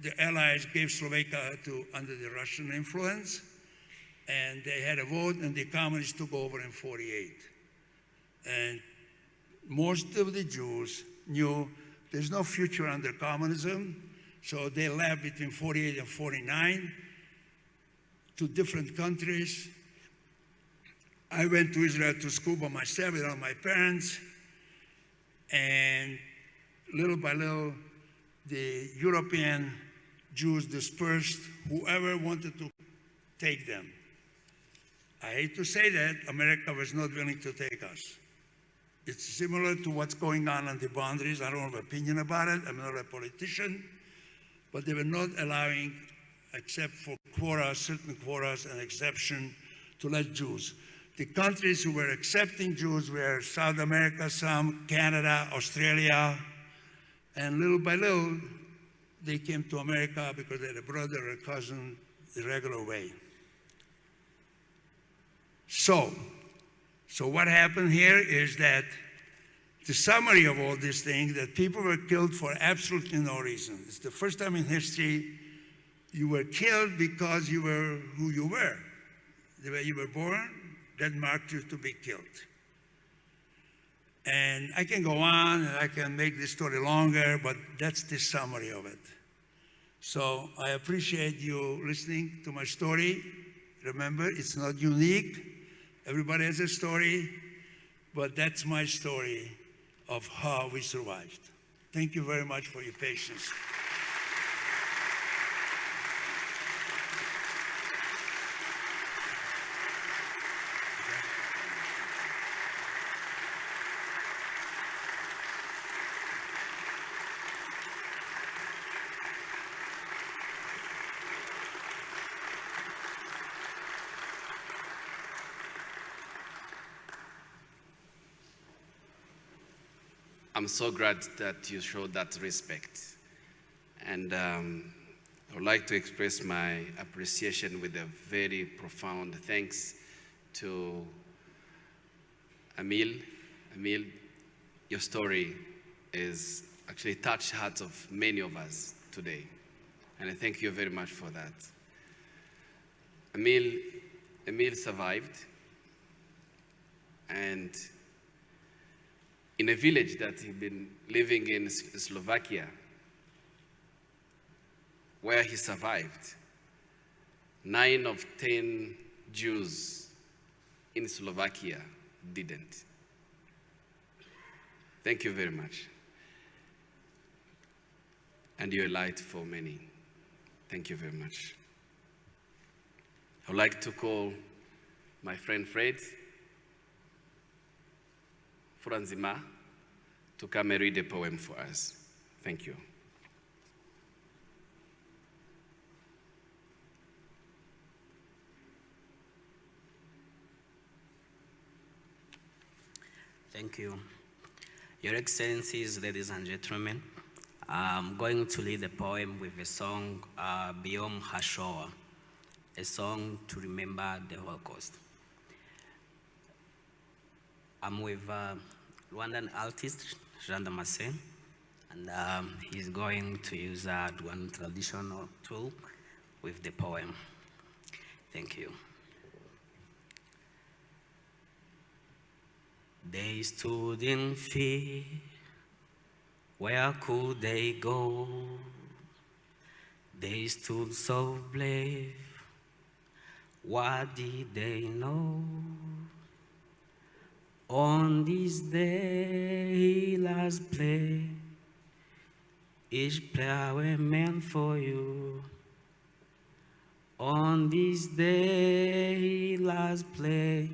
the Allies gave Slovakia under the Russian influence, and they had a vote, and the Communists took over in 48. And most of the Jews knew there's no future under communism, so they left between 48 and 49 to different countries. I went to Israel to school by myself without my parents, and little by little, the European Jews dispersed, whoever wanted to take them. I hate to say that, America was not willing to take us. It's similar to what's going on the boundaries. I don't have an opinion about it. I'm not a politician. But they were not allowing, except for quotas, certain quotas, an exception to let Jews. The countries who were accepting Jews were South America, some, Canada, Australia, and little by little, they came to America because they had a brother or a cousin the regular way. So what happened here is that the summary of all these things, that people were killed for absolutely no reason. It's the first time in history you were killed because you were who you were. The way you were born, that marked you to be killed. And I can go on and I can make this story longer, but that's the summary of it. So I appreciate you listening to my story. Remember, it's not unique. Everybody has a story, but that's my story of how we survived. Thank you very much for your patience. I'm so glad that you showed that respect. And I would like to express my appreciation with a very profound thanks to Emil. Emil, your story is actually touched hearts of many of us today. And I thank you very much for that. Emil survived, and in a village that he'd been living in Slovakia, where he survived, 9 of 10 Jews in Slovakia didn't. Thank you very much. And you're a light for many. Thank you very much. I would like to call my friend Fred Franzima to come and read a poem for us. Thank you. Thank you. Your Excellencies, ladies and gentlemen, I'm going to lead the poem with a song, Beyond Hashoah, a song to remember the Holocaust. I'm with Rwandan artist, Jean Damascene, and he's going to use one traditional tool with the poem. Thank you. They stood in fear. Where could they go? They stood so brave. What did they know? On this day, healers play. Each prayer was meant for you. On this day, healers play.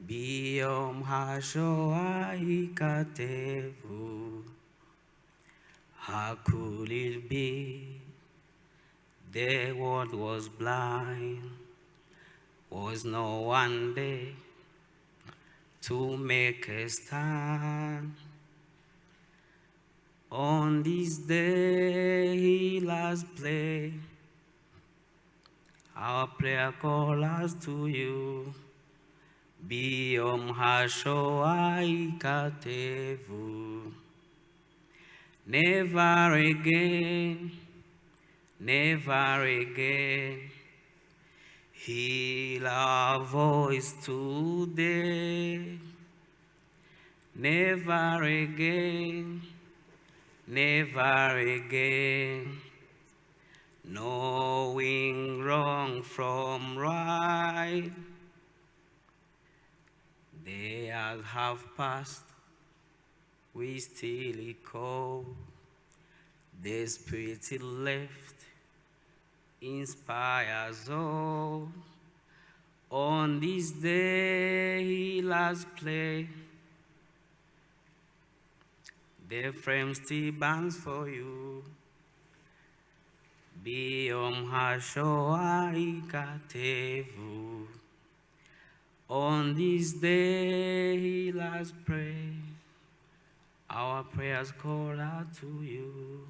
Biyom Hashoah ikatevu. How could it be? The world was blind. Was no one there to make a stand. On this day, healers play. Our prayer calls us to you. Biyom Hashoah ikatevu. Never again, never again. Heal our voice today. Never again, never again. Knowing wrong from right. The years have passed, we still echo. The spirit it left inspires all. On this day, healers play. The frame still burns for you. Biyom Hashoah ikatevu. On this day, healers pray. Our prayers call out to you.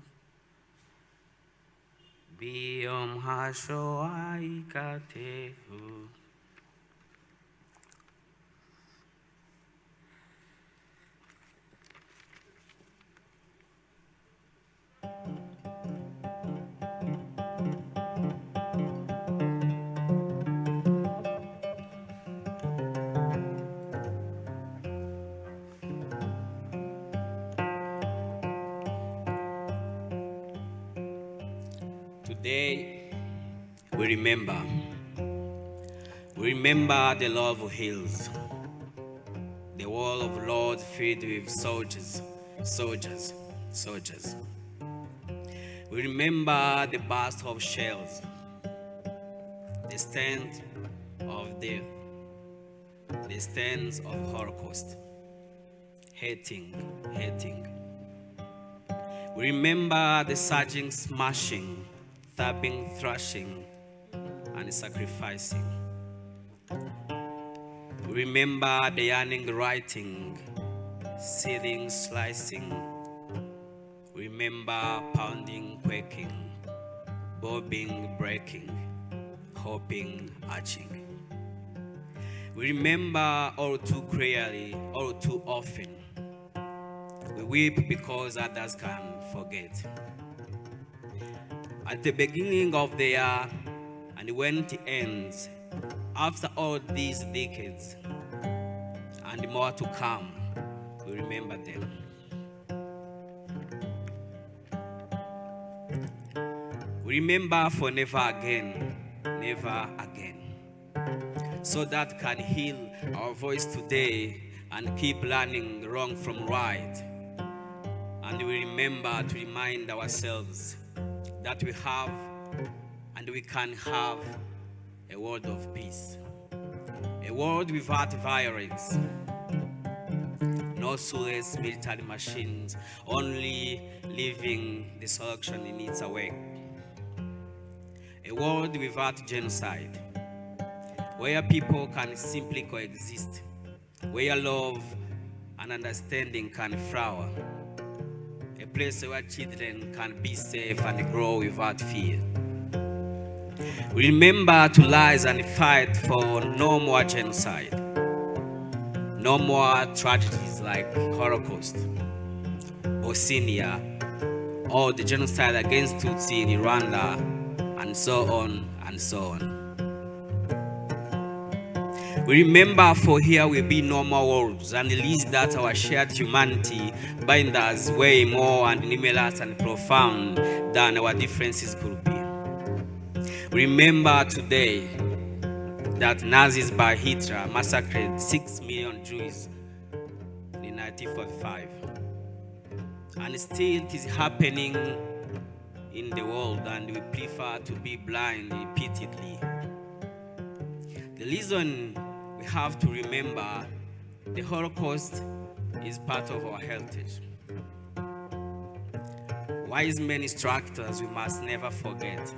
Biyom Hashoah ikatevu. Today, we remember the love of hills, the wall of lords filled with soldiers. We remember the burst of shells, the stands of Holocaust, hating. We remember the surging, smashing, stabbing, thrashing, and sacrificing. We remember the yearning, writing, sealing, slicing. We remember pounding, quaking, bobbing, breaking, hoping, arching. We remember all too clearly, all too often. We weep because others can forget. At the beginning of the year, and when it ends, after all these decades, and more to come, we remember them. We remember for never again, so that can heal our voice today and keep learning wrong from right. And we remember to remind ourselves that we have and we can have a world of peace, a world without violence, no soulless military machines, only living destruction in its way. A world without genocide, where people can simply coexist, where love and understanding can flower. a place where children can be safe and grow without fear. We remember to rise and fight for no more genocide, no more tragedies like Holocaust, Bosnia, or the genocide against Tutsi in Rwanda, and so on and so on. We remember for here will be no more wars, and release that our shared humanity binds us way more and numerous and profound than our differences could be. Remember today that Nazis by Hitler massacred 6 million Jews in 1945. And still it is happening in the world, and we prefer to be blind repeatedly. The reason we have to remember the Holocaust is part of our heritage. Wise men instructors we must never forget.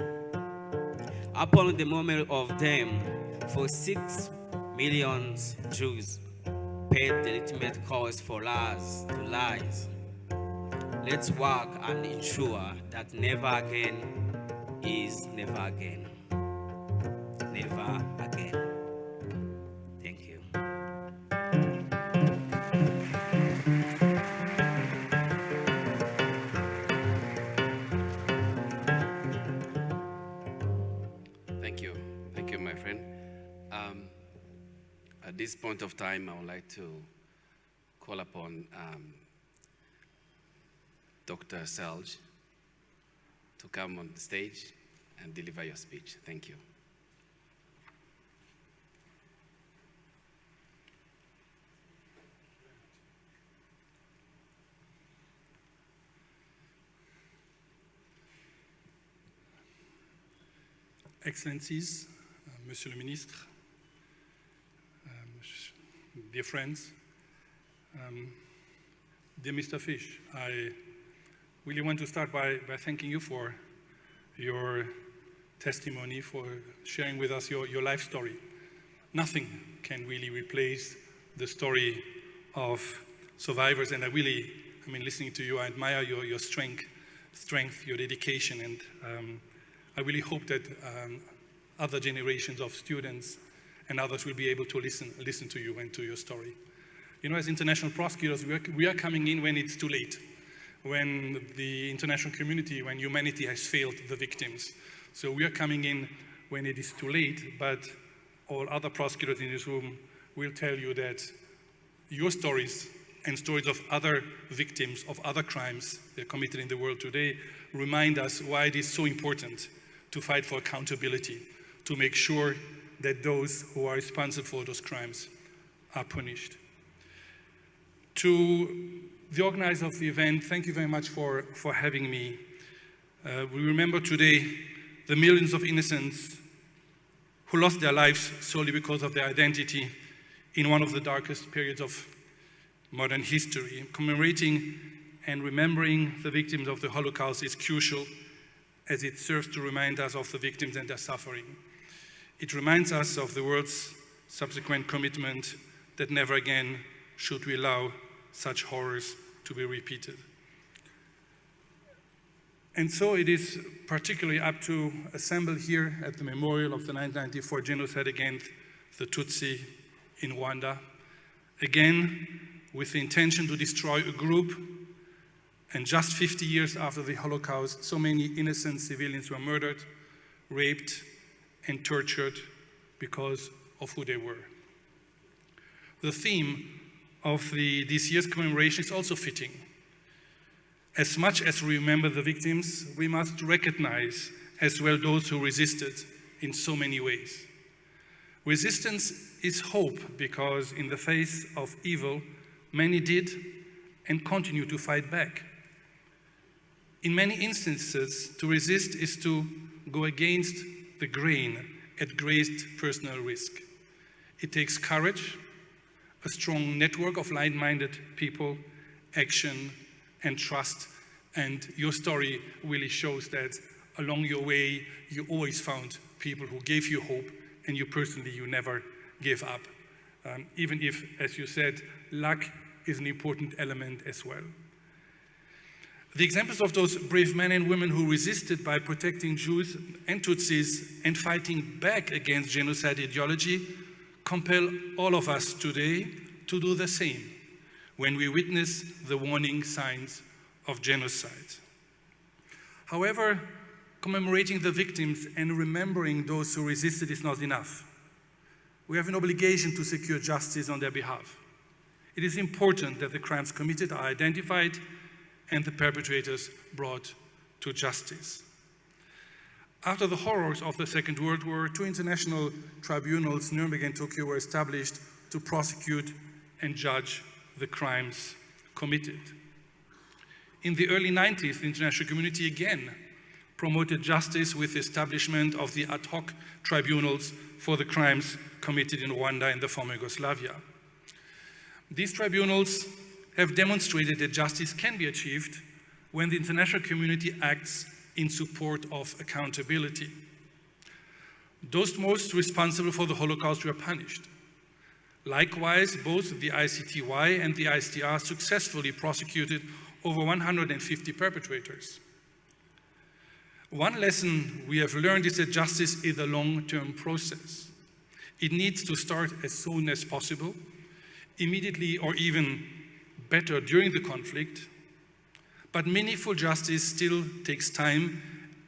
Upon the moment of them, for 6 million Jews paid the ultimate cost for us to lies. Let's work and ensure that never again is never again. Never again. Thank you. Thank you. Thank you, my friend. At this point of time, I would like to call upon Dr. Selj to come on the stage and deliver your speech. Thank you. Excellencies, Monsieur le Ministre, dear friends, dear Mr. Fish, I really want to start by thanking you for your testimony, for sharing with us your life story. Nothing can really replace the story of survivors, and listening to you, I admire your strength, your dedication, and I really hope that other generations of students and others will be able to listen to you and to your story. You know, as international prosecutors, we are coming in when it's too late, when the international community, when humanity has failed the victims. So we are coming in when it is too late, but all other prosecutors in this room will tell you that your stories and stories of other victims of other crimes committed in the world today remind us why it is so important to fight for accountability, to make sure that those who are responsible for those crimes are punished. To the organizer of the event, thank you very much for having me. We remember today the millions of innocents who lost their lives solely because of their identity in one of the darkest periods of modern history. Commemorating and remembering the victims of the Holocaust is crucial, as it serves to remind us of the victims and their suffering. It reminds us of the world's subsequent commitment that never again should we allow such horrors to be repeated. And so it is particularly up to assemble here at the memorial of the 1994 genocide against the Tutsi in Rwanda, again with the intention to destroy a group. And just 50 years after the Holocaust, so many innocent civilians were murdered, raped, and tortured because of who they were. The theme of this year's commemoration is also fitting. As much as we remember the victims, we must recognize as well those who resisted in so many ways. Resistance is hope, because in the face of evil, many did and continue to fight back. In many instances, to resist is to go against the grain at great personal risk. It takes courage, a strong network of like-minded people, action, and trust. And your story really shows that along your way, you always found people who gave you hope, and you personally, you never gave up. Even if, as you said, luck is an important element as well. The examples of those brave men and women who resisted by protecting Jews and Tutsis and fighting back against genocide ideology compel all of us today to do the same when we witness the warning signs of genocide. However, commemorating the victims and remembering those who resisted is not enough. We have an obligation to secure justice on their behalf. It is important that the crimes committed are identified and the perpetrators brought to justice. After the horrors of the Second World War, two international tribunals, Nuremberg and Tokyo, were established to prosecute and judge the crimes committed. In the early 90s, the international community again promoted justice with the establishment of the ad hoc tribunals for the crimes committed in Rwanda and the former Yugoslavia. These tribunals have demonstrated that justice can be achieved when the international community acts in support of accountability. Those most responsible for the Holocaust were punished. Likewise, both the ICTY and the ICTR successfully prosecuted over 150 perpetrators. One lesson we have learned is that justice is a long-term process. It needs to start as soon as possible, immediately or even better during the conflict, but meaningful justice still takes time,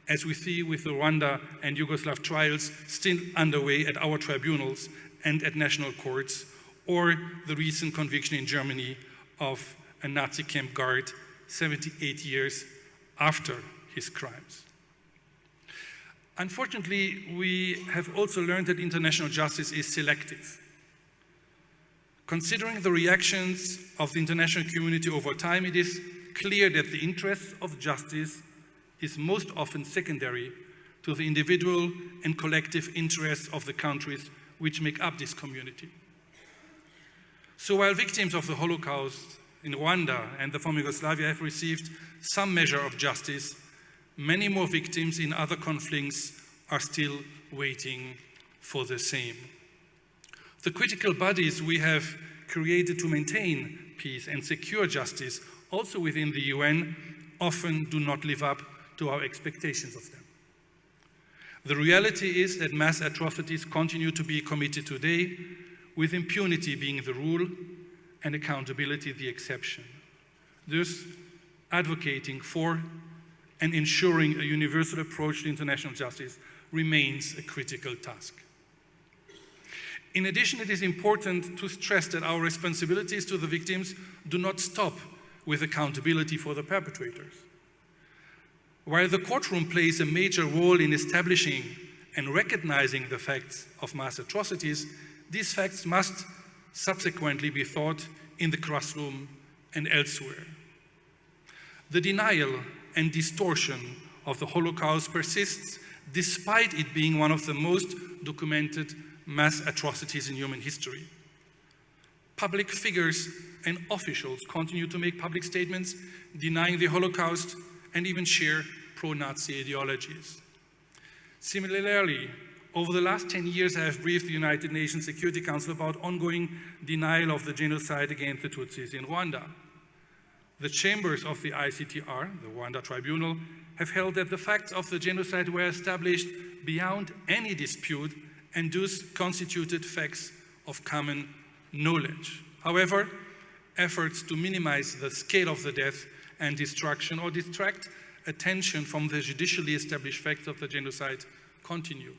as we see with the Rwanda and Yugoslav trials still underway at our tribunals and at national courts, or the recent conviction in Germany of a Nazi camp guard 78 years after his crimes. Unfortunately, we have also learned that international justice is selective. Considering the reactions of the international community over time, it is clear that the interest of justice is most often secondary to the individual and collective interests of the countries which make up this community. So while victims of the Holocaust in Rwanda and the former Yugoslavia have received some measure of justice, many more victims in other conflicts are still waiting for the same. The critical bodies we have created to maintain peace and secure justice, also within the UN, often do not live up to our expectations of them. The reality is that mass atrocities continue to be committed today, with impunity being the rule and accountability the exception. Thus, advocating for and ensuring a universal approach to international justice remains a critical task. In addition, it is important to stress that our responsibilities to the victims do not stop with accountability for the perpetrators. While the courtroom plays a major role in establishing and recognizing the facts of mass atrocities, these facts must subsequently be taught in the classroom and elsewhere. The denial and distortion of the Holocaust persists despite it being one of the most documented mass atrocities in human history. Public figures and officials continue to make public statements denying the Holocaust and even share pro-Nazi ideologies. Similarly, over the last 10 years, I have briefed the United Nations Security Council about ongoing denial of the genocide against the Tutsis in Rwanda. The chambers of the ICTR, the Rwanda Tribunal, have held that the facts of the genocide were established beyond any dispute and thus constituted facts of common knowledge. However, efforts to minimize the scale of the death and destruction or distract attention from the judicially established facts of the genocide continue.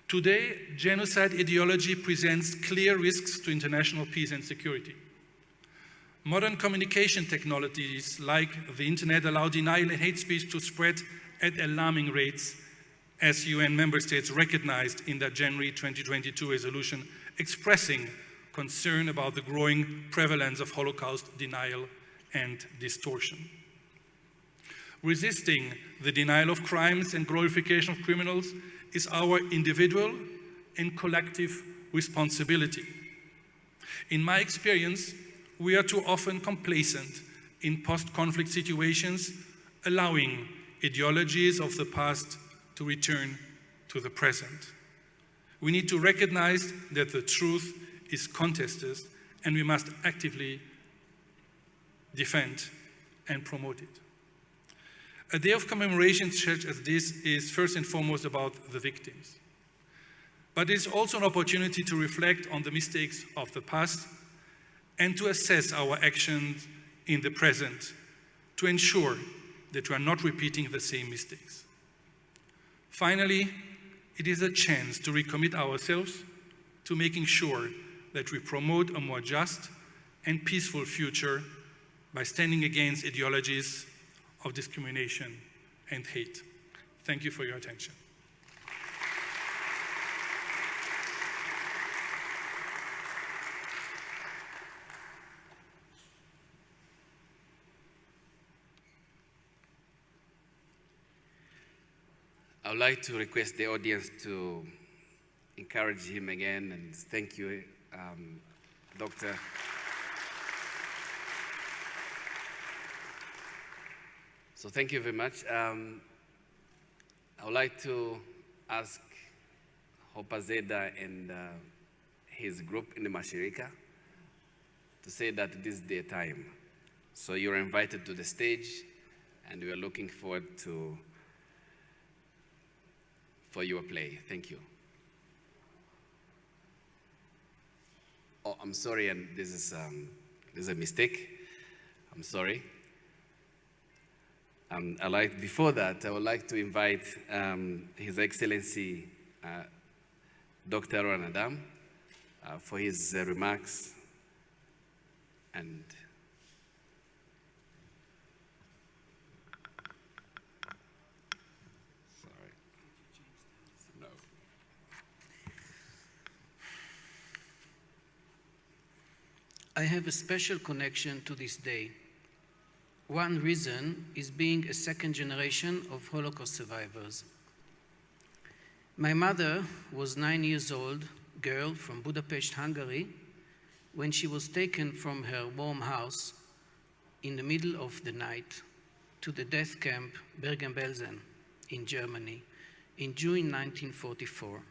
Today, genocide ideology presents clear risks to international peace and security. Modern communication technologies like the internet allow denial and hate speech to spread at alarming rates, as UN member states recognized in their January 2022 resolution expressing concern about the growing prevalence of Holocaust denial and distortion. Resisting the denial of crimes and glorification of criminals is our individual and collective responsibility. In my experience, we are too often complacent in post-conflict situations, allowing ideologies of the past to return to the present. We need to recognize that the truth is contested and we must actively defend and promote it. A day of commemoration such as this is first and foremost about the victims. But it's also an opportunity to reflect on the mistakes of the past and to assess our actions in the present to ensure that we are not repeating the same mistakes. Finally, it is a chance to recommit ourselves to making sure that we promote a more just and peaceful future by standing against ideologies of discrimination and hate. Thank you for your attention. I would like to request the audience to encourage him again, and thank you, Doctor. So thank you very much. I would like to ask Hopa Zeda and his group in the Mashirika to say that this is their time. So you're invited to the stage, and we are looking forward for your play. Thank you. Oh, I'm sorry, and this is a mistake. I'm sorry. Before that, I would like to invite His Excellency Dr. Ron Adam for his remarks. And I have a special connection to this day. One reason is being a second generation of Holocaust survivors. My mother was 9 years old girl from Budapest, Hungary, when she was taken from her warm house in the middle of the night to the death camp Bergen-Belsen in Germany in June 1944.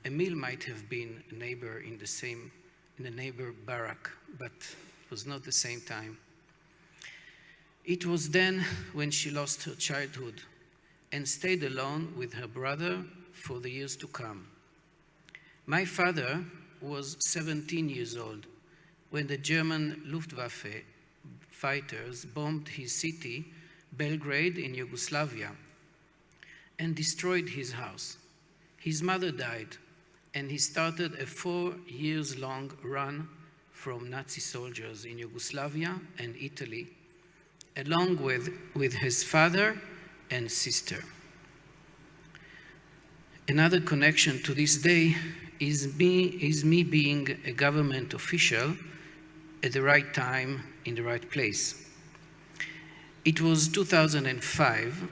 Emil might have been a neighbor in the neighbor barrack, but it was not the same time. It was then when she lost her childhood and stayed alone with her brother for the years to come. My father was 17 years old when the German Luftwaffe fighters bombed his city, Belgrade in Yugoslavia, and destroyed his house. His mother died, and he started a 4-year-long run from Nazi soldiers in Yugoslavia and Italy, along with his father and sister. Another connection to this day is me being a government official at the right time, in the right place. It was 2005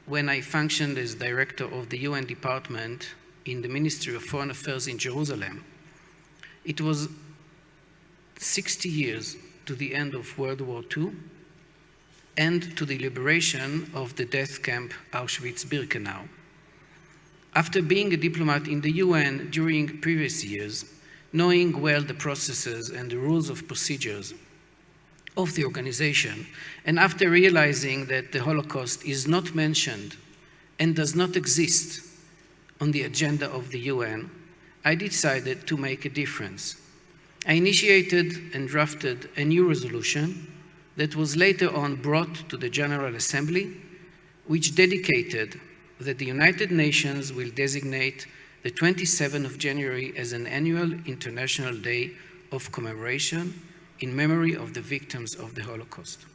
when I functioned as director of the UN department in the Ministry of Foreign Affairs in Jerusalem. It was 60 years to the end of World War II and to the liberation of the death camp Auschwitz-Birkenau. After being a diplomat in the UN during previous years, knowing well the processes and the rules of procedures of the organization, and after realizing that the Holocaust is not mentioned and does not exist on the agenda of the UN, I decided to make a difference. I initiated and drafted a new resolution that was later on brought to the General Assembly, which dedicated that the United Nations will designate the 27th of January as an annual International Day of Commemoration in memory of the victims of the Holocaust.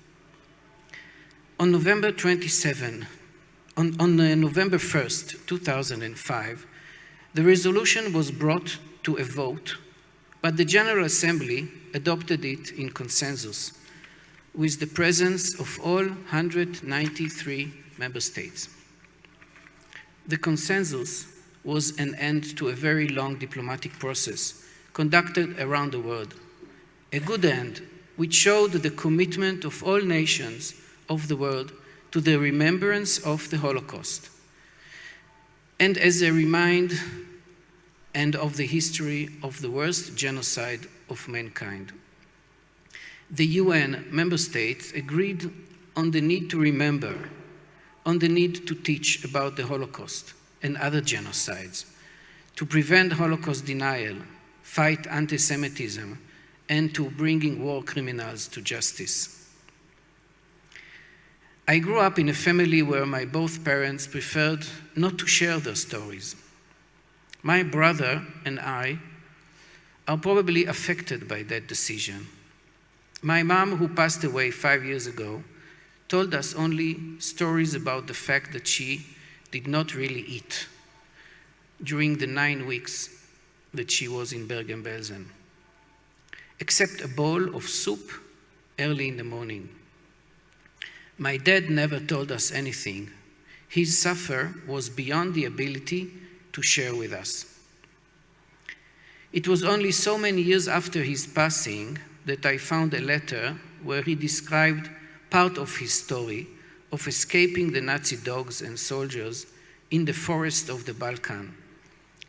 On November 1st, 2005, the resolution was brought to a vote, but the General Assembly adopted it in consensus with the presence of all 193 member states. The consensus was an end to a very long diplomatic process conducted around the world. A good end, which showed the commitment of all nations of the world to the remembrance of the Holocaust, and as a reminder and of the history of the worst genocide of mankind. the UN member states agreed on the need to remember, on the need to teach about the Holocaust and other genocides, to prevent Holocaust denial, fight anti-Semitism, and to bringing war criminals to justice. I grew up in a family where my both parents preferred not to share their stories. My brother and I are probably affected by that decision. My mom, who passed away 5 years ago, told us only stories about the fact that she did not really eat during the 9 weeks that she was in Bergen-Belsen, except a bowl of soup early in the morning. My dad never told us anything. His suffer was beyond the ability to share with us. It was only so many years after his passing that I found a letter where he described part of his story of escaping the Nazi dogs and soldiers in the forest of the Balkan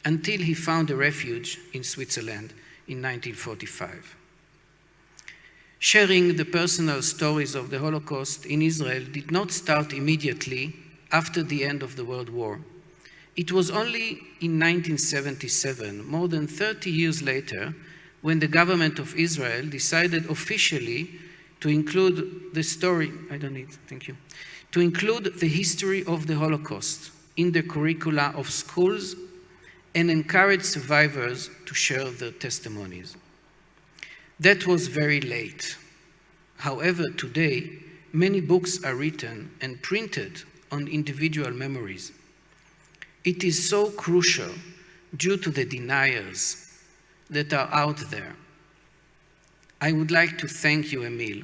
until he found a refuge in Switzerland in 1945. Sharing the personal stories of the Holocaust in Israel did not start immediately after the end of the World War. It was only in 1977, more than 30 years later, when the government of Israel decided officially to include the story, to include the history of the Holocaust in the curricula of schools and encourage survivors to share their testimonies. That was very late. However, today, many books are written and printed on individual memories. It is so crucial due to the deniers that are out there. I would like to thank you, Emil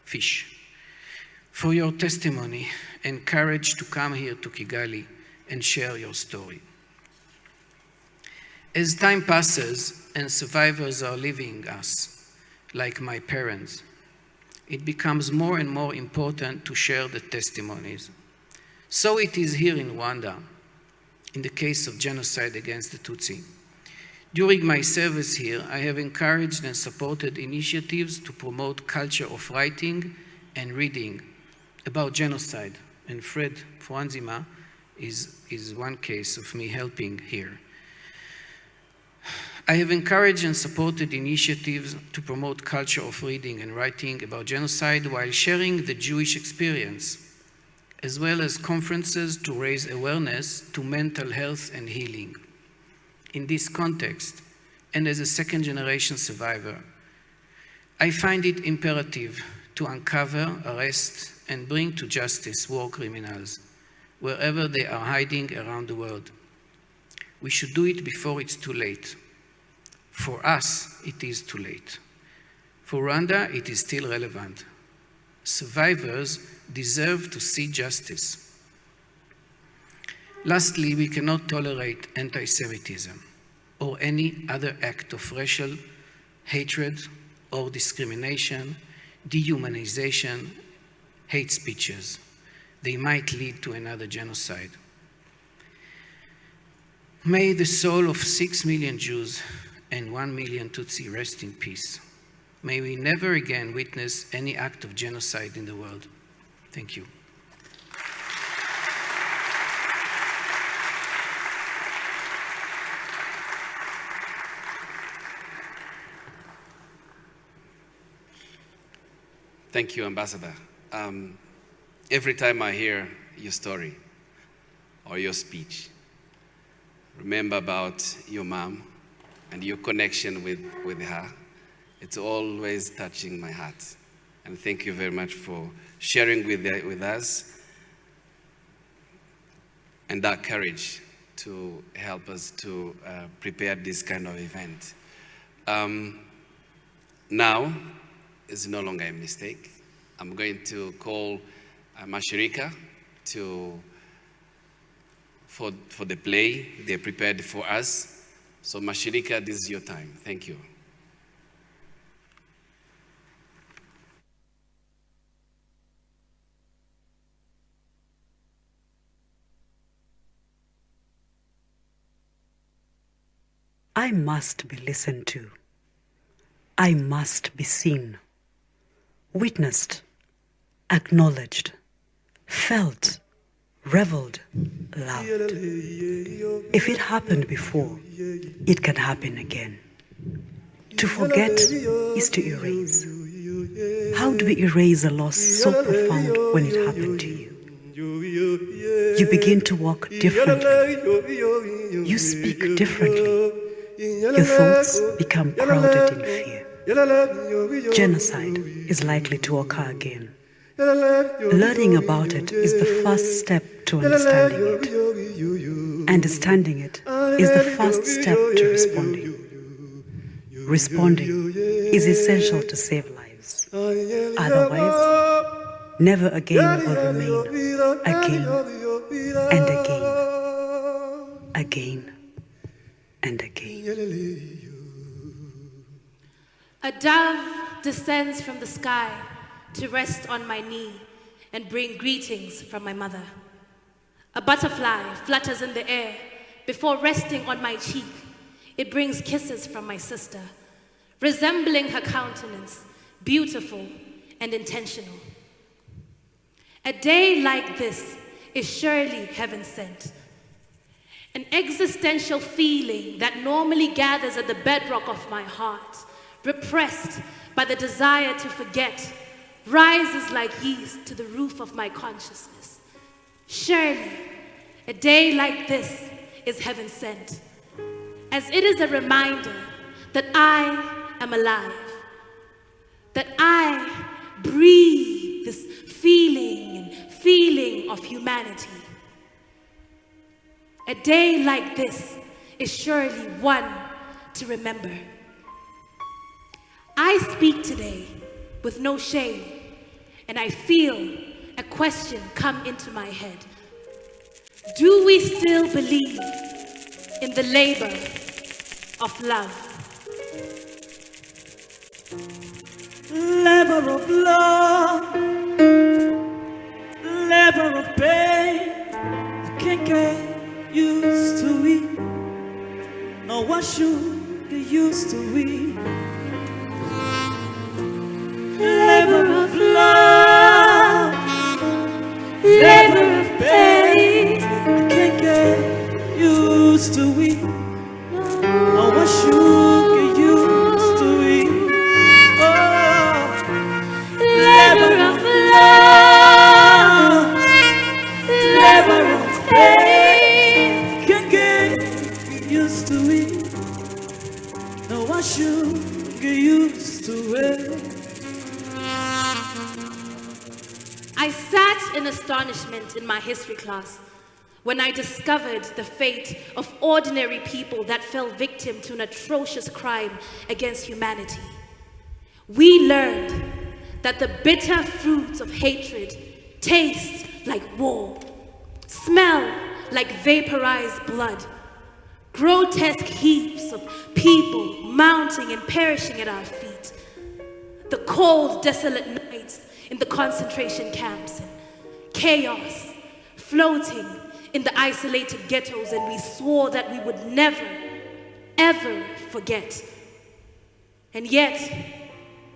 Fish, for your testimony and courage to come here to Kigali and share your story. As time passes and survivors are leaving us, like my parents, it becomes more and more important to share the testimonies. So it is here in Rwanda, in the case of genocide against the Tutsi. During my service here, I have encouraged and supported initiatives to promote culture of writing and reading about genocide. And Fred Fuanzima is one case of me helping here. I have encouraged and supported initiatives to promote culture of reading and writing about genocide while sharing the Jewish experience, as well as conferences to raise awareness to mental health and healing. In this context, and as a second-generation survivor, I find it imperative to uncover, arrest, and bring to justice war criminals wherever they are hiding around the world. We should do it before it's too late. For us, it is too late. For Rwanda, it is still relevant. Survivors deserve to see justice. Lastly, we cannot tolerate anti-Semitism or any other act of racial hatred or discrimination, dehumanization, hate speeches. They might lead to another genocide. May the soul of 6 million Jews and 1 million Tutsi rest in peace. May we never again witness any act of genocide in the world. Thank you. Thank you, Ambassador. Every time I hear your story or your speech, remember about your mom and your connection with her. It's always touching my heart. And thank you very much for sharing with us and that courage to help us to prepare this kind of event. Now is no longer a mistake. I'm going to call Mashirika for the play they prepared for us. So Mashirika, this is your time. Thank you. I must be listened to. I must be seen, witnessed, acknowledged, felt, reveled, loved. If it happened before, it can happen again. To forget is to erase. How do we erase a loss so profound when it happened to you? You begin to walk differently. You speak differently. Your thoughts become crowded in fear. Genocide is likely to occur again. Learning about it is the first step to understanding it. Understanding it is the first step to responding. Responding is essential to save lives. Otherwise, never again will remain again and again, again and again. A dove descends from the sky to rest on my knee and bring greetings from my mother. A butterfly flutters in the air before resting on my cheek. It brings kisses from my sister, resembling her countenance, beautiful and intentional. A day like this is surely heaven sent. An existential feeling that normally gathers at the bedrock of my heart, repressed by the desire to forget, rises like yeast to the roof of my consciousness. Surely, a day like this is heaven sent, as it is a reminder that I am alive, that I breathe this feeling of humanity. A day like this is surely one to remember. I speak today with no shame, and I feel a question come into my head. Do we still believe in the labor of love? Labor of love, labor of pain. I can't get used to it. No one should get used to it. Labor of love, labor of pain. I can't get used to it. No one should get used to it. Oh, labor of love, labor of pain. Can't get used to it. No one should get used to it. I sat in astonishment in my history class when I discovered the fate of ordinary people that fell victim to an atrocious crime against humanity. We learned that the bitter fruits of hatred taste like war, smell like vaporized blood, grotesque heaps of people mounting and perishing at our feet, the cold, desolate nights in the concentration camps, and chaos floating in the isolated ghettos, and we swore that we would never, ever forget. And yet,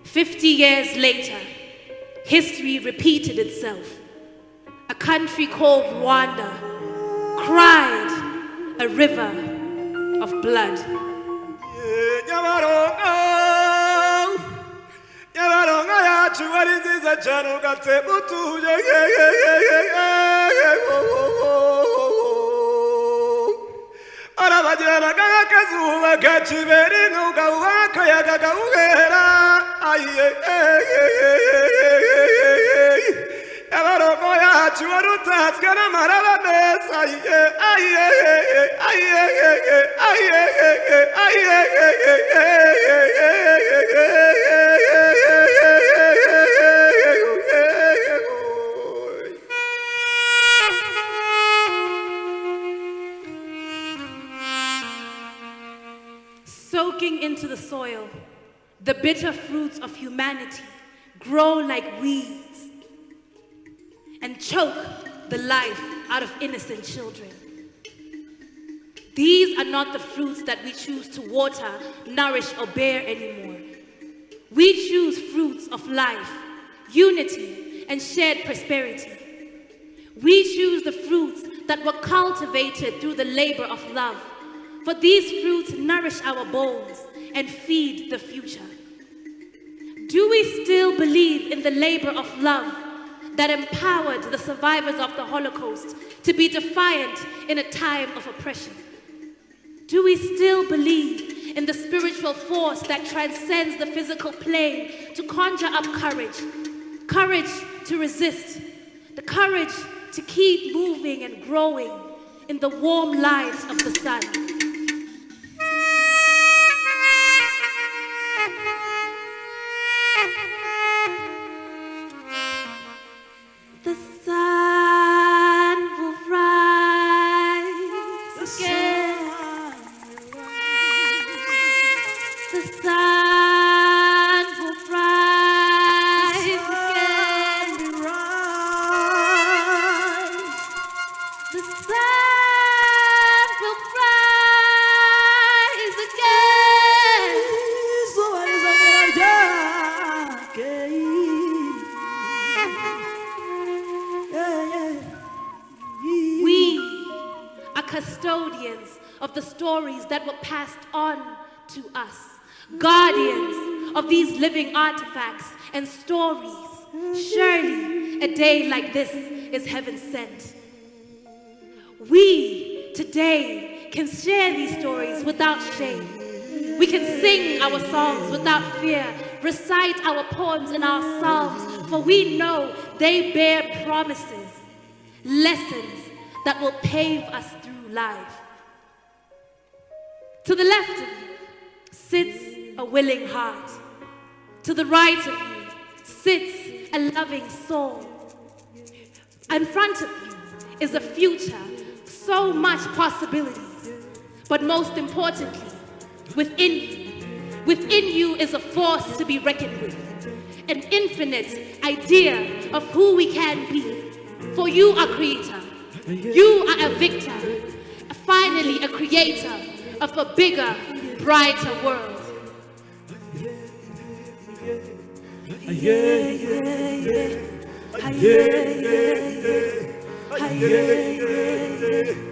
50 years later, history repeated itself. A country called Rwanda cried a river of blood. Soaking into the soil, the bitter fruits of humanity grow like weeds and choke the life out of innocent children. These are not the fruits that we choose to water, nourish, or bear anymore. We choose fruits of life, unity, and shared prosperity. We choose the fruits that were cultivated through the labor of love, for these fruits nourish our bones and feed the future. Do we still believe in the labor of love that empowered the survivors of the Holocaust to be defiant in a time of oppression? Do we still believe in the spiritual force that transcends the physical plane to conjure up courage? Courage to resist, the courage to keep moving and growing in the warm light of the sun. The sun will rise again. The sun will rise again. The sun will rise again. We are custodians of the stories that were passed on to us, guardians of these living artifacts and stories. Surely a day like this is heaven sent. We today can share these stories without shame. We can sing our songs without fear, recite our poems and our psalms, for we know they bear promises, lessons that will pave us through life. To the left of you sits a willing heart. To the right of you sits a loving soul. In front of you is a future, so much possibilities, but most importantly, within you is a force to be reckoned with, an infinite idea of who we can be. For you are creator, you are a victor, finally a creator of a bigger, brighter world.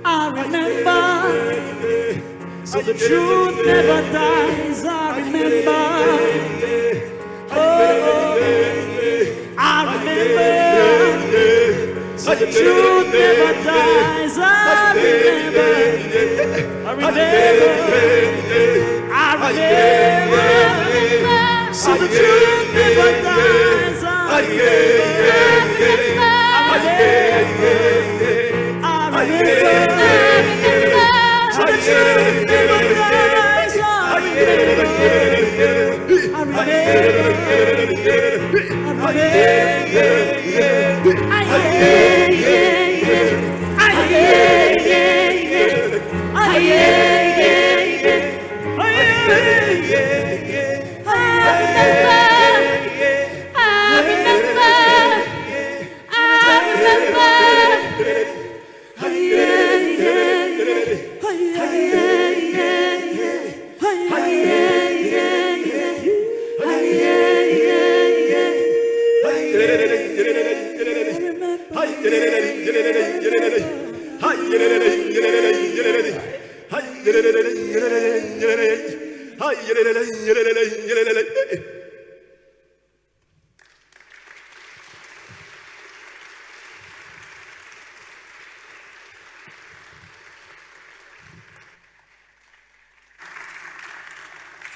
I remember, so the truth never dies. I remember, I remember, so the truth never dies. I remember, so the truth never dies. I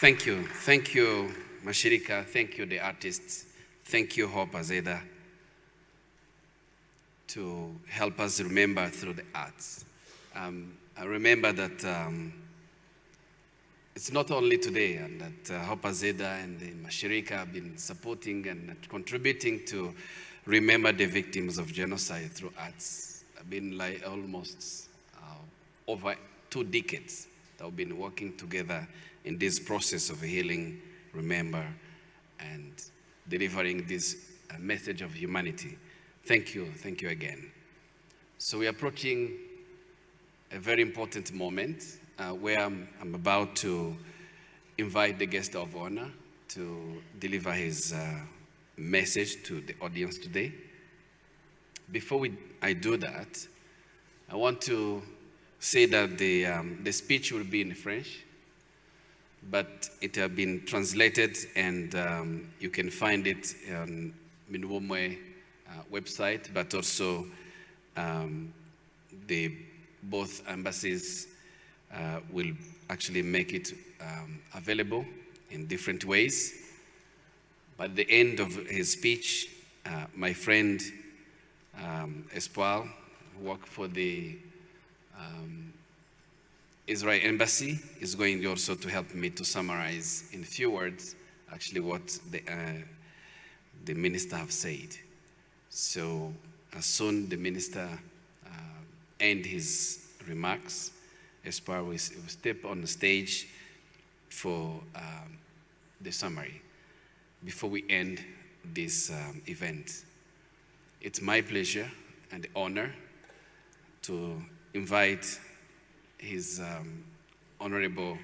Thank you, Mashirika. Thank you, the artists. Thank you, Hope Azeda, to help us remember through the arts. I remember that it's not only today, and that Hope Azeda and the Mashirika have been supporting and contributing to remember the victims of genocide through arts. I've been like almost over 2 decades that we've been working together in this process of healing, remember, and delivering this message of humanity. Thank you again. So we're approaching a very important moment where I'm about to invite the guest of honor to deliver his message to the audience today. Before I do that, I want to say that the speech will be in French, but it has been translated, and you can find it on Minwomwe website, but also both embassies will actually make it available in different ways. But at the end of his speech, my friend Espoir, who works for the Israel Embassy, is going also to help me to summarize in a few words actually what the minister have said. So as soon the minister end his remarks, Espoir will step on the stage for the summary before we end this event. It's my pleasure and honor to invite his Honorable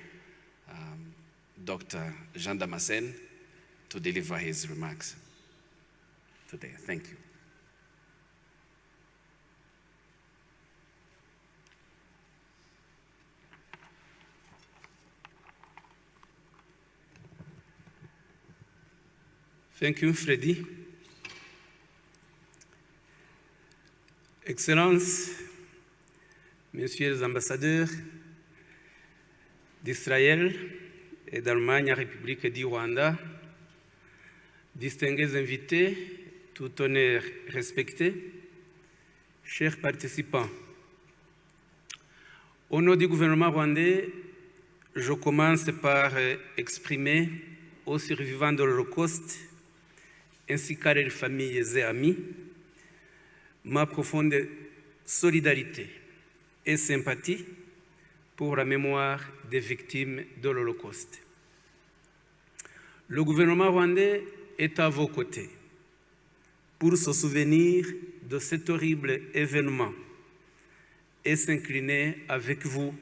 Dr. Jean Damascene to deliver his remarks today. Thank you. Thank you, Freddy. Excellences, Messieurs les ambassadeurs d'Israël et d'Allemagne, République du Rwanda, distingués invités, tout honneur respecté, chers participants, au nom du gouvernement rwandais, je commence par exprimer aux survivants de l'Holocauste ainsi qu'à leurs familles et amis ma profonde solidarité et sympathie pour la mémoire des victimes de l'Holocauste. Le gouvernement rwandais est à vos côtés pour se souvenir de cet horrible événement et s'incliner avec vous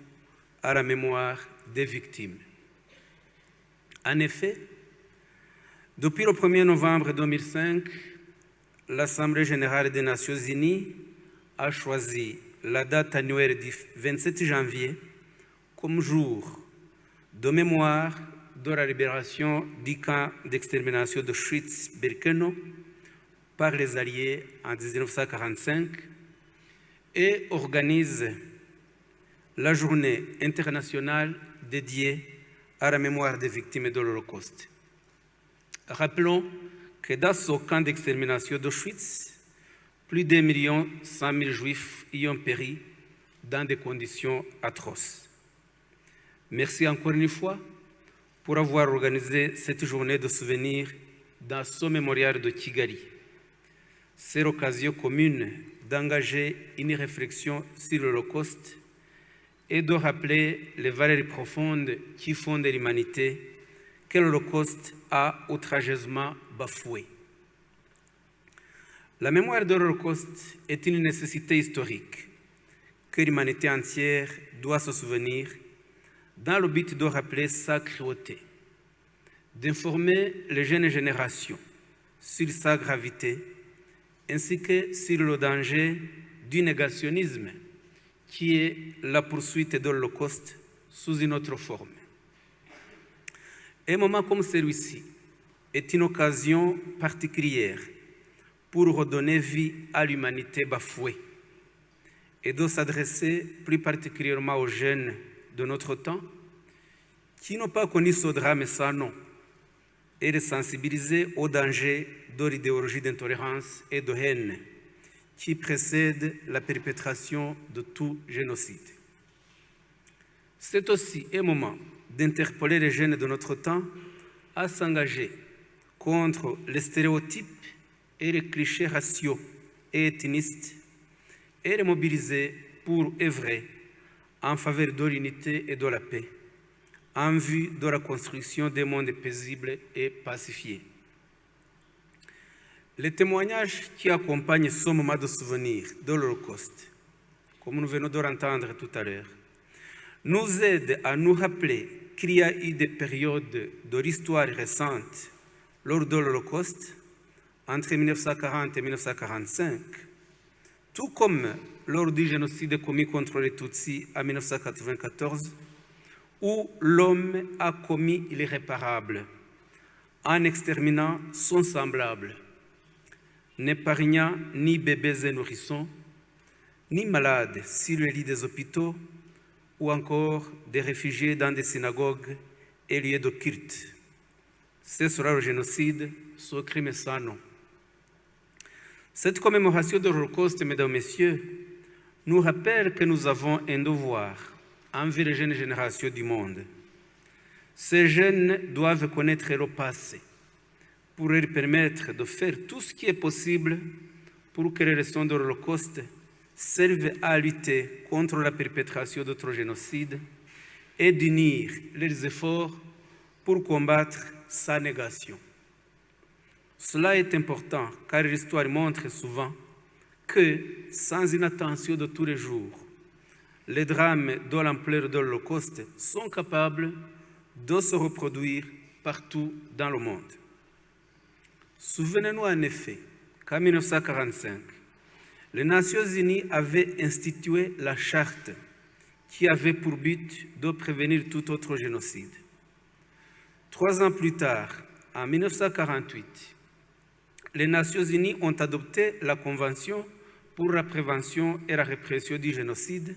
à la mémoire des victimes. En effet, depuis le 1er novembre 2005, l'Assemblée générale des Nations unies a choisi la date annuelle du 27 janvier comme jour de mémoire de la libération du camp d'extermination d'Auschwitz-Birkenau par les Alliés en 1945 et organise la journée internationale dédiée à la mémoire des victimes de l'Holocauste. Rappelons que dans ce camp d'extermination d'Auschwitz, plus d'1,1 million Juifs y ont péri dans des conditions atroces. Merci encore une fois pour avoir organisé cette journée de souvenir dans ce mémorial de Kigali. C'est l'occasion commune d'engager une réflexion sur l'Holocauste et de rappeler les valeurs profondes qui fondent l'humanité que l'Holocauste a outrageusement bafoué. La mémoire de l'Holocauste est une nécessité historique que l'humanité entière doit se souvenir dans le but de rappeler sa cruauté, d'informer les jeunes générations sur sa gravité ainsi que sur le danger du négationnisme qui est la poursuite de l'Holocauste sous une autre forme. Un moment comme celui-ci est une occasion particulière pour redonner vie à l'humanité bafouée et de s'adresser plus particulièrement aux jeunes de notre temps qui n'ont pas connu ce drame sans nom et les sensibiliser au danger de l'idéologie d'intolérance et de haine qui précède la perpétration de tout génocide. C'est aussi un moment d'interpeller les jeunes de notre temps à s'engager contre les stéréotypes et les clichés raciaux et ethnistes et les mobiliser pour œuvrer en faveur de l'unité et de la paix, en vue de la construction d'un monde paisible et pacifié. Les témoignages qui accompagnent ce moment de souvenir de l'Holocauste, comme nous venons de l'entendre tout à l'heure, nous aident à nous rappeler qu'il y a eu des périodes de l'histoire récente lors de l'Holocauste, entre 1940 et 1945, tout comme lors du génocide commis contre les Tutsi en 1994, où l'homme a commis l'irréparable en exterminant son semblable, n'épargnant ni bébés et nourrissons, ni malades sur les lits des hôpitaux, ou encore des réfugiés dans des synagogues et lieux de culte. Ce sera le génocide, ce crime sans nom. Cette commémoration de l'Holocauste, mesdames et messieurs, nous rappelle que nous avons un devoir envers les jeunes générations du monde. Ces jeunes doivent connaître le passé pour leur permettre de faire tout ce qui est possible pour que les leçons de l'Holocauste servent à lutter contre la perpétration d'autres génocides et d'unir leurs efforts pour combattre sa négation. Cela est important car l'histoire montre souvent que, sans une attention de tous les jours, les drames de l'ampleur de l'Holocauste sont capables de se reproduire partout dans le monde. Souvenez-nous en effet qu'en 1945, les Nations Unies avaient institué la charte qui avait pour but de prévenir tout autre génocide. 3 ans plus tard, en 1948, les Nations Unies ont adopté la Convention pour la prévention et la répression du génocide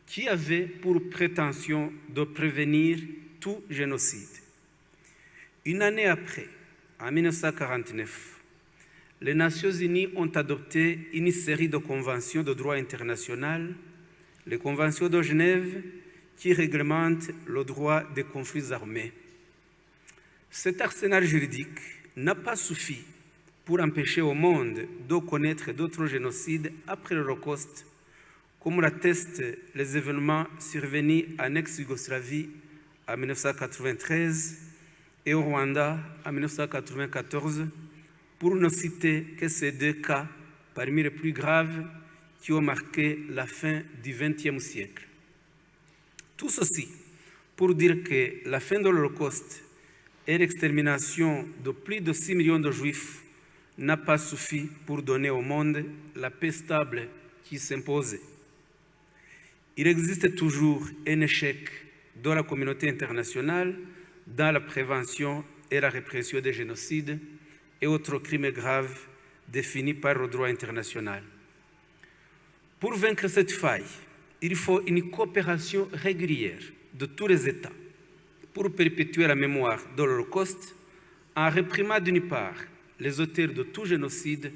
qui avait pour prétention de prévenir tout génocide. Une année après, en 1949, les Nations Unies ont adopté une série de conventions de droit international, les conventions de Genève, qui réglementent le droit des conflits armés. Cet arsenal juridique n'a pas suffi pour empêcher au monde de connaître d'autres génocides après l'Holocauste, comme l'attestent les événements survenus en ex-Yougoslavie en 1993 et au Rwanda en 1994, pour ne citer que ces 2 cas parmi les plus graves qui ont marqué la fin du XXe siècle. Tout ceci pour dire que la fin de l'Holocauste et l'extermination de plus de 6 millions de Juifs n'a pas suffi pour donner au monde la paix stable qui s'imposait. Il existe toujours un échec de la communauté internationale dans la prévention et la répression des génocides et autres crimes graves définis par le droit international. Pour vaincre cette faille, il faut une coopération régulière de tous les États pour perpétuer la mémoire de l'Holocauste en réprimant d'une part les auteurs de tout génocide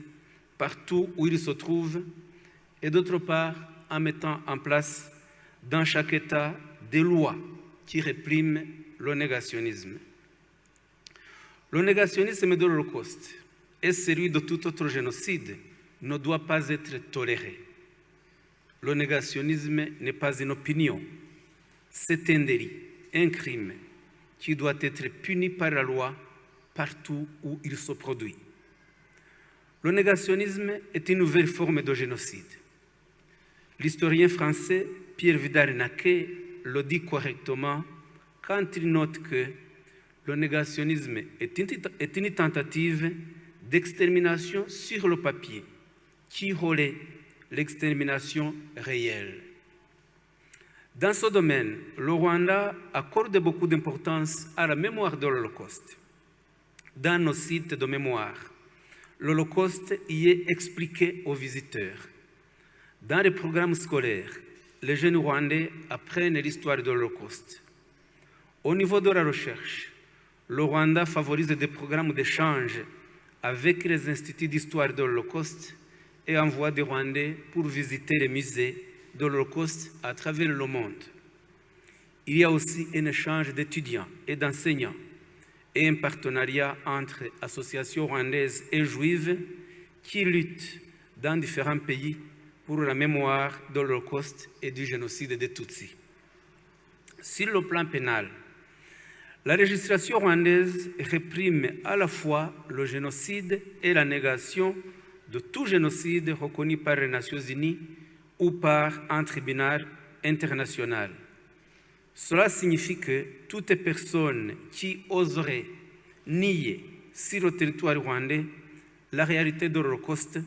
partout où ils se trouvent et d'autre part en mettant en place dans chaque État des lois qui répriment le négationnisme. Le négationnisme de l'Holocauste et celui de tout autre génocide ne doit pas être toléré. Le négationnisme n'est pas une opinion, c'est un délit, un crime qui doit être puni par la loi partout où il se produit. Le négationnisme est une nouvelle forme de génocide. L'historien français Pierre Vidal-Naquet le dit correctement quand il note que le négationnisme est une tentative d'extermination sur le papier qui relaie l'extermination réelle. Dans ce domaine, le Rwanda accorde beaucoup d'importance à la mémoire de l'Holocauste. Dans nos sites de mémoire, l'Holocauste y est expliqué aux visiteurs. Dans les programmes scolaires, les jeunes Rwandais apprennent l'histoire de l'Holocauste. Au niveau de la recherche, le Rwanda favorise des programmes d'échange avec les instituts d'histoire de l'Holocauste et envoie des Rwandais pour visiter les musées de l'Holocauste à travers le monde. Il y a aussi un échange d'étudiants et d'enseignants et un partenariat entre associations rwandaises et juives qui luttent dans différents pays pour la mémoire de l'Holocauste et du génocide des Tutsis. Sur le plan pénal, la législation rwandaise réprime à la fois le génocide et la négation de tout génocide reconnu par les Nations Unies ou par un tribunal international. Cela signifie que toute personne qui oserait nier sur le territoire rwandais la réalité de l'Holocauste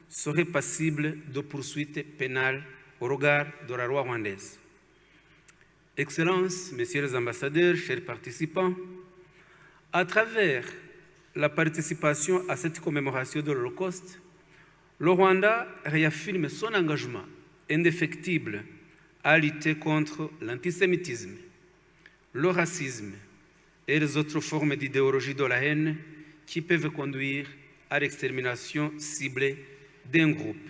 serait passible de poursuites pénales au regard de la loi rwandaise. Excellences, Messieurs les ambassadeurs, chers participants, à travers la participation à cette commémoration de l'Holocauste, le Rwanda réaffirme son engagement indéfectible à lutter contre l'antisémitisme, le racisme et les autres formes d'idéologie de la haine qui peuvent conduire à l'extermination ciblée d'un groupe.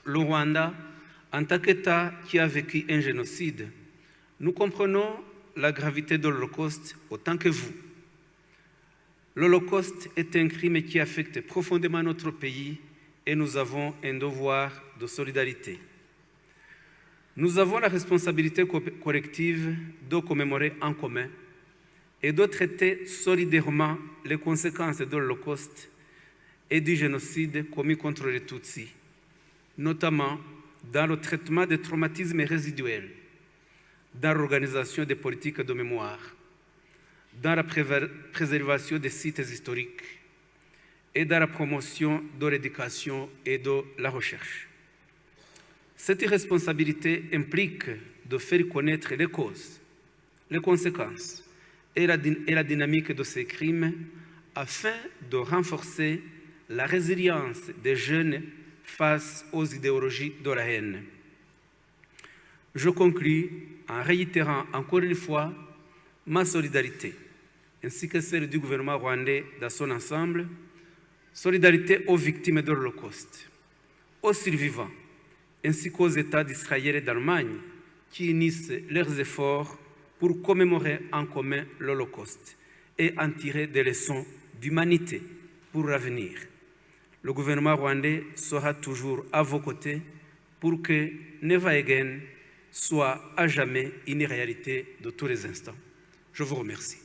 Le Rwanda, en tant qu'État qui a vécu un génocide, nous comprenons la gravité de l'Holocauste autant que vous. L'Holocauste est un crime qui affecte profondément notre pays et nous avons un devoir de solidarité. Nous avons la responsabilité collective de commémorer en commun et de traiter solidairement les conséquences de l'Holocauste et du génocide commis contre les Tutsi, notamment dans le traitement des traumatismes résiduels, dans l'organisation des politiques de mémoire, dans la préservation des sites historiques et dans la promotion de l'éducation et de la recherche. Cette responsabilité implique de faire connaître les causes, les conséquences et la dynamique de ces crimes afin de renforcer la résilience des jeunes face aux idéologies de la haine. Je conclus en réitérant encore une fois ma solidarité, ainsi que celle du gouvernement rwandais dans son ensemble, solidarité aux victimes de l'Holocauste, aux survivants, ainsi qu'aux États d'Israël et d'Allemagne qui unissent leurs efforts pour commémorer en commun l'Holocauste et en tirer des leçons d'humanité pour l'avenir. Le gouvernement rwandais sera toujours à vos côtés pour que Never Again soit à jamais une réalité de tous les instants. Je vous remercie.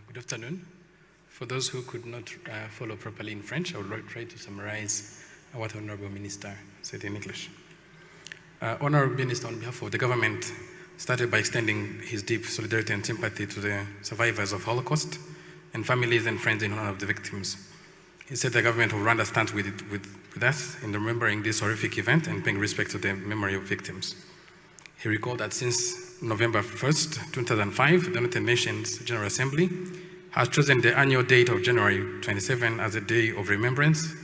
Good afternoon. For those who could not follow properly in French, I will try to summarize what Honorable Minister said in English. Honorable Minister, on behalf of the government, started by extending his deep solidarity and sympathy to the survivors of Holocaust and families and friends in honor of the victims. He said the government of Rwanda stands with us in remembering this horrific event and paying respect to the memory of victims. He recalled that since November 1st, 2005, the United Nations General Assembly has chosen the annual date of January 27 as a day of remembrance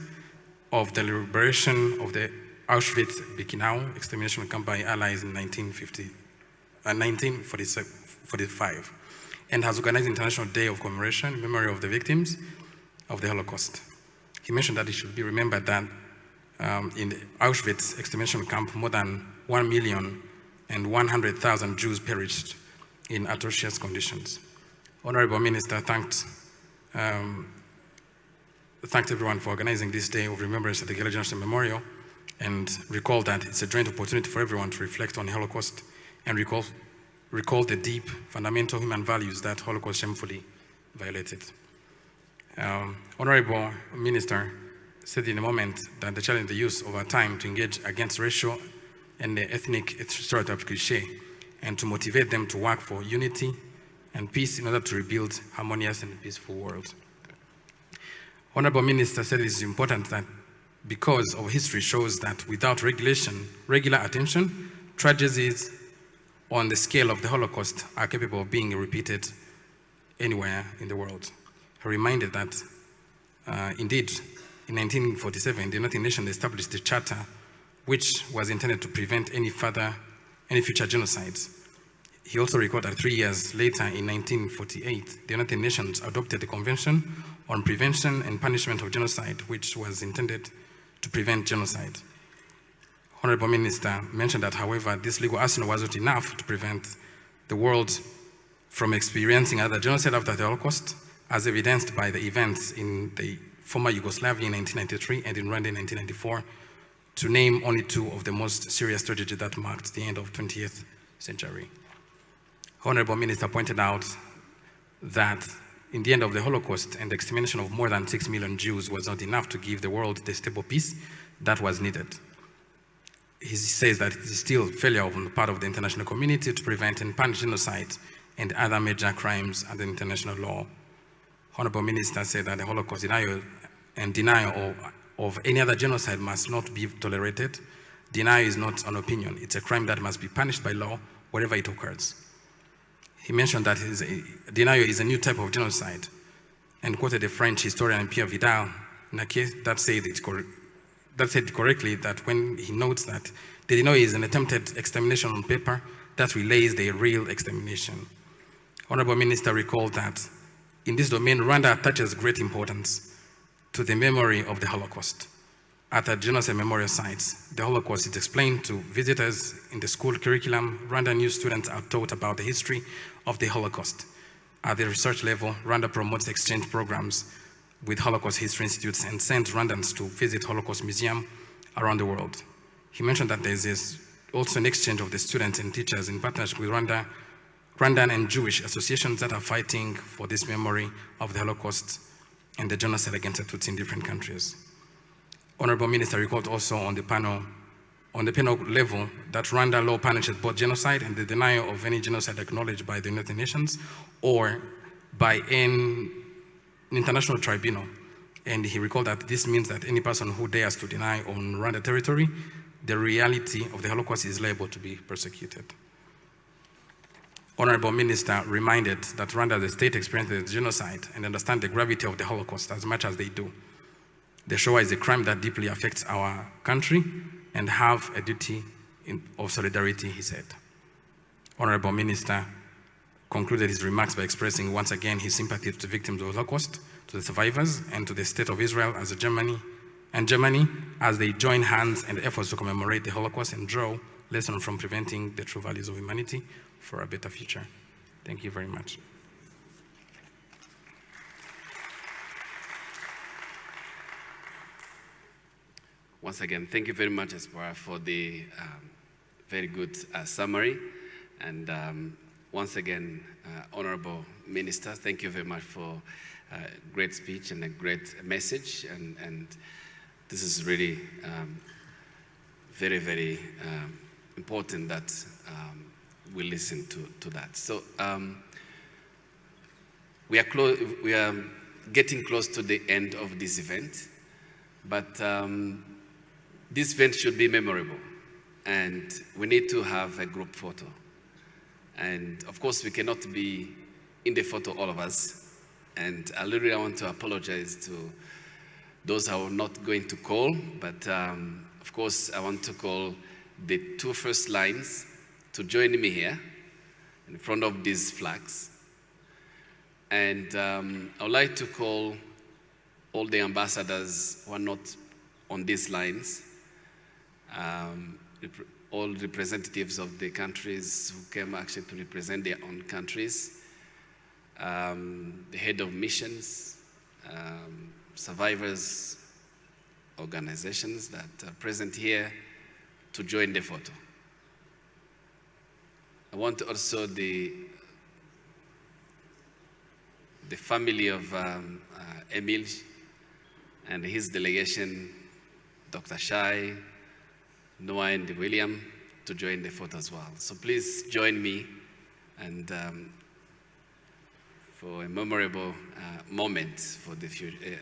of the liberation of the Auschwitz-Birkenau extermination camp by Allies in 1945, and has organized International Day of Commemoration in memory of the victims of the Holocaust. He mentioned that it should be remembered that in the Auschwitz extermination camp, more than 1,100,000 Jews perished in atrocious conditions. Honorable Minister thanked everyone for organizing this day of remembrance at the Kigali Genocide Memorial and recalled that it's a joint opportunity for everyone to reflect on the Holocaust and recall the deep, fundamental human values that Holocaust shamefully violated. Honorable Minister said in a moment that the challenge the youth over time to engage against racial and the ethnic stereotype cliché and to motivate them to work for unity and peace in order to rebuild harmonious and peaceful world. Honorable Minister said it is important that because our history shows that without regular attention, tragedies on the scale of the Holocaust are capable of being repeated anywhere in the world. He reminded that indeed in 1947, the United Nations established the Charter which was intended to prevent any future genocides. He also recalled that 3 years later, in 1948, the United Nations adopted the Convention on Prevention and Punishment of Genocide, which was intended to prevent genocide. Honorable Minister mentioned that, however, this legal arsenal wasn't enough to prevent the world from experiencing another genocide after the Holocaust, as evidenced by the events in the former Yugoslavia in 1993 and in Rwanda in 1994, to name only two of the most serious tragedies that marked the end of the 20th century. Honorable Minister pointed out that in the end of the Holocaust and the extermination of more than 6 million Jews was not enough to give the world the stable peace that was needed. He says that it is still failure on the part of the international community to prevent and punish genocide and other major crimes under international law. Honorable Minister said that the Holocaust denial of any other genocide must not be tolerated. Denial is not an opinion. It's a crime that must be punished by law wherever it occurs. He mentioned that denial is a new type of genocide and quoted a French historian, Pierre Vidal-Naquet, that said correctly that when he notes that the denial is an attempted extermination on paper that relays the real extermination. Honorable Minister recalled that in this domain, Rwanda attaches great importance to the memory of the Holocaust. At the Genocide Memorial sites, the Holocaust is explained to visitors in the school curriculum. Rwandan new students are taught about the history of the Holocaust. At the research level, Rwanda promotes exchange programs with Holocaust history institutes and sends Rwandans to visit Holocaust museums around the world. He mentioned that there is also an exchange of the students and teachers in partnership with Rwandan and Jewish associations that are fighting for this memory of the Holocaust and the genocide against the Tutsi in different countries. Honorable Minister recalled also on the panel level that Rwanda law punishes both genocide and the denial of any genocide acknowledged by the United Nations or by an international tribunal. And he recalled that this means that any person who dares to deny on Rwanda territory the reality of the Holocaust is liable to be persecuted. Honorable Minister reminded that Rwanda, the state, experiences genocide and understand the gravity of the Holocaust as much as they do. The Shoah is a crime that deeply affects our country and have a duty of solidarity, he said. Honorable Minister concluded his remarks by expressing once again his sympathy to the victims of the Holocaust, to the survivors, and to the State of Israel as Germany as they join hands in efforts to commemorate the Holocaust and draw lessons from preventing the true values of humanity for a better future. Thank you very much. Once again, thank you very much, Espoir, for the very good summary. And once again, Honorable Minister, thank you very much for a great speech and a great message. And this is really very, very important that we listen to that. So we are getting close to the end of this event, but this event should be memorable, and we need to have a group photo. And of course, we cannot be in the photo, all of us. And I really want to apologize to those who are not going to call, but of course, I want to call the two first lines to join me here in front of these flags. And I would like to call all the ambassadors who are not on these lines, all representatives of the countries who came actually to represent their own countries, the head of missions, survivors organizations that are present here to join the photo. I want also the family of Emil and his delegation, Dr. Shai, Noah, and William, to join the photo as well. So please join me and for a memorable moment for the future,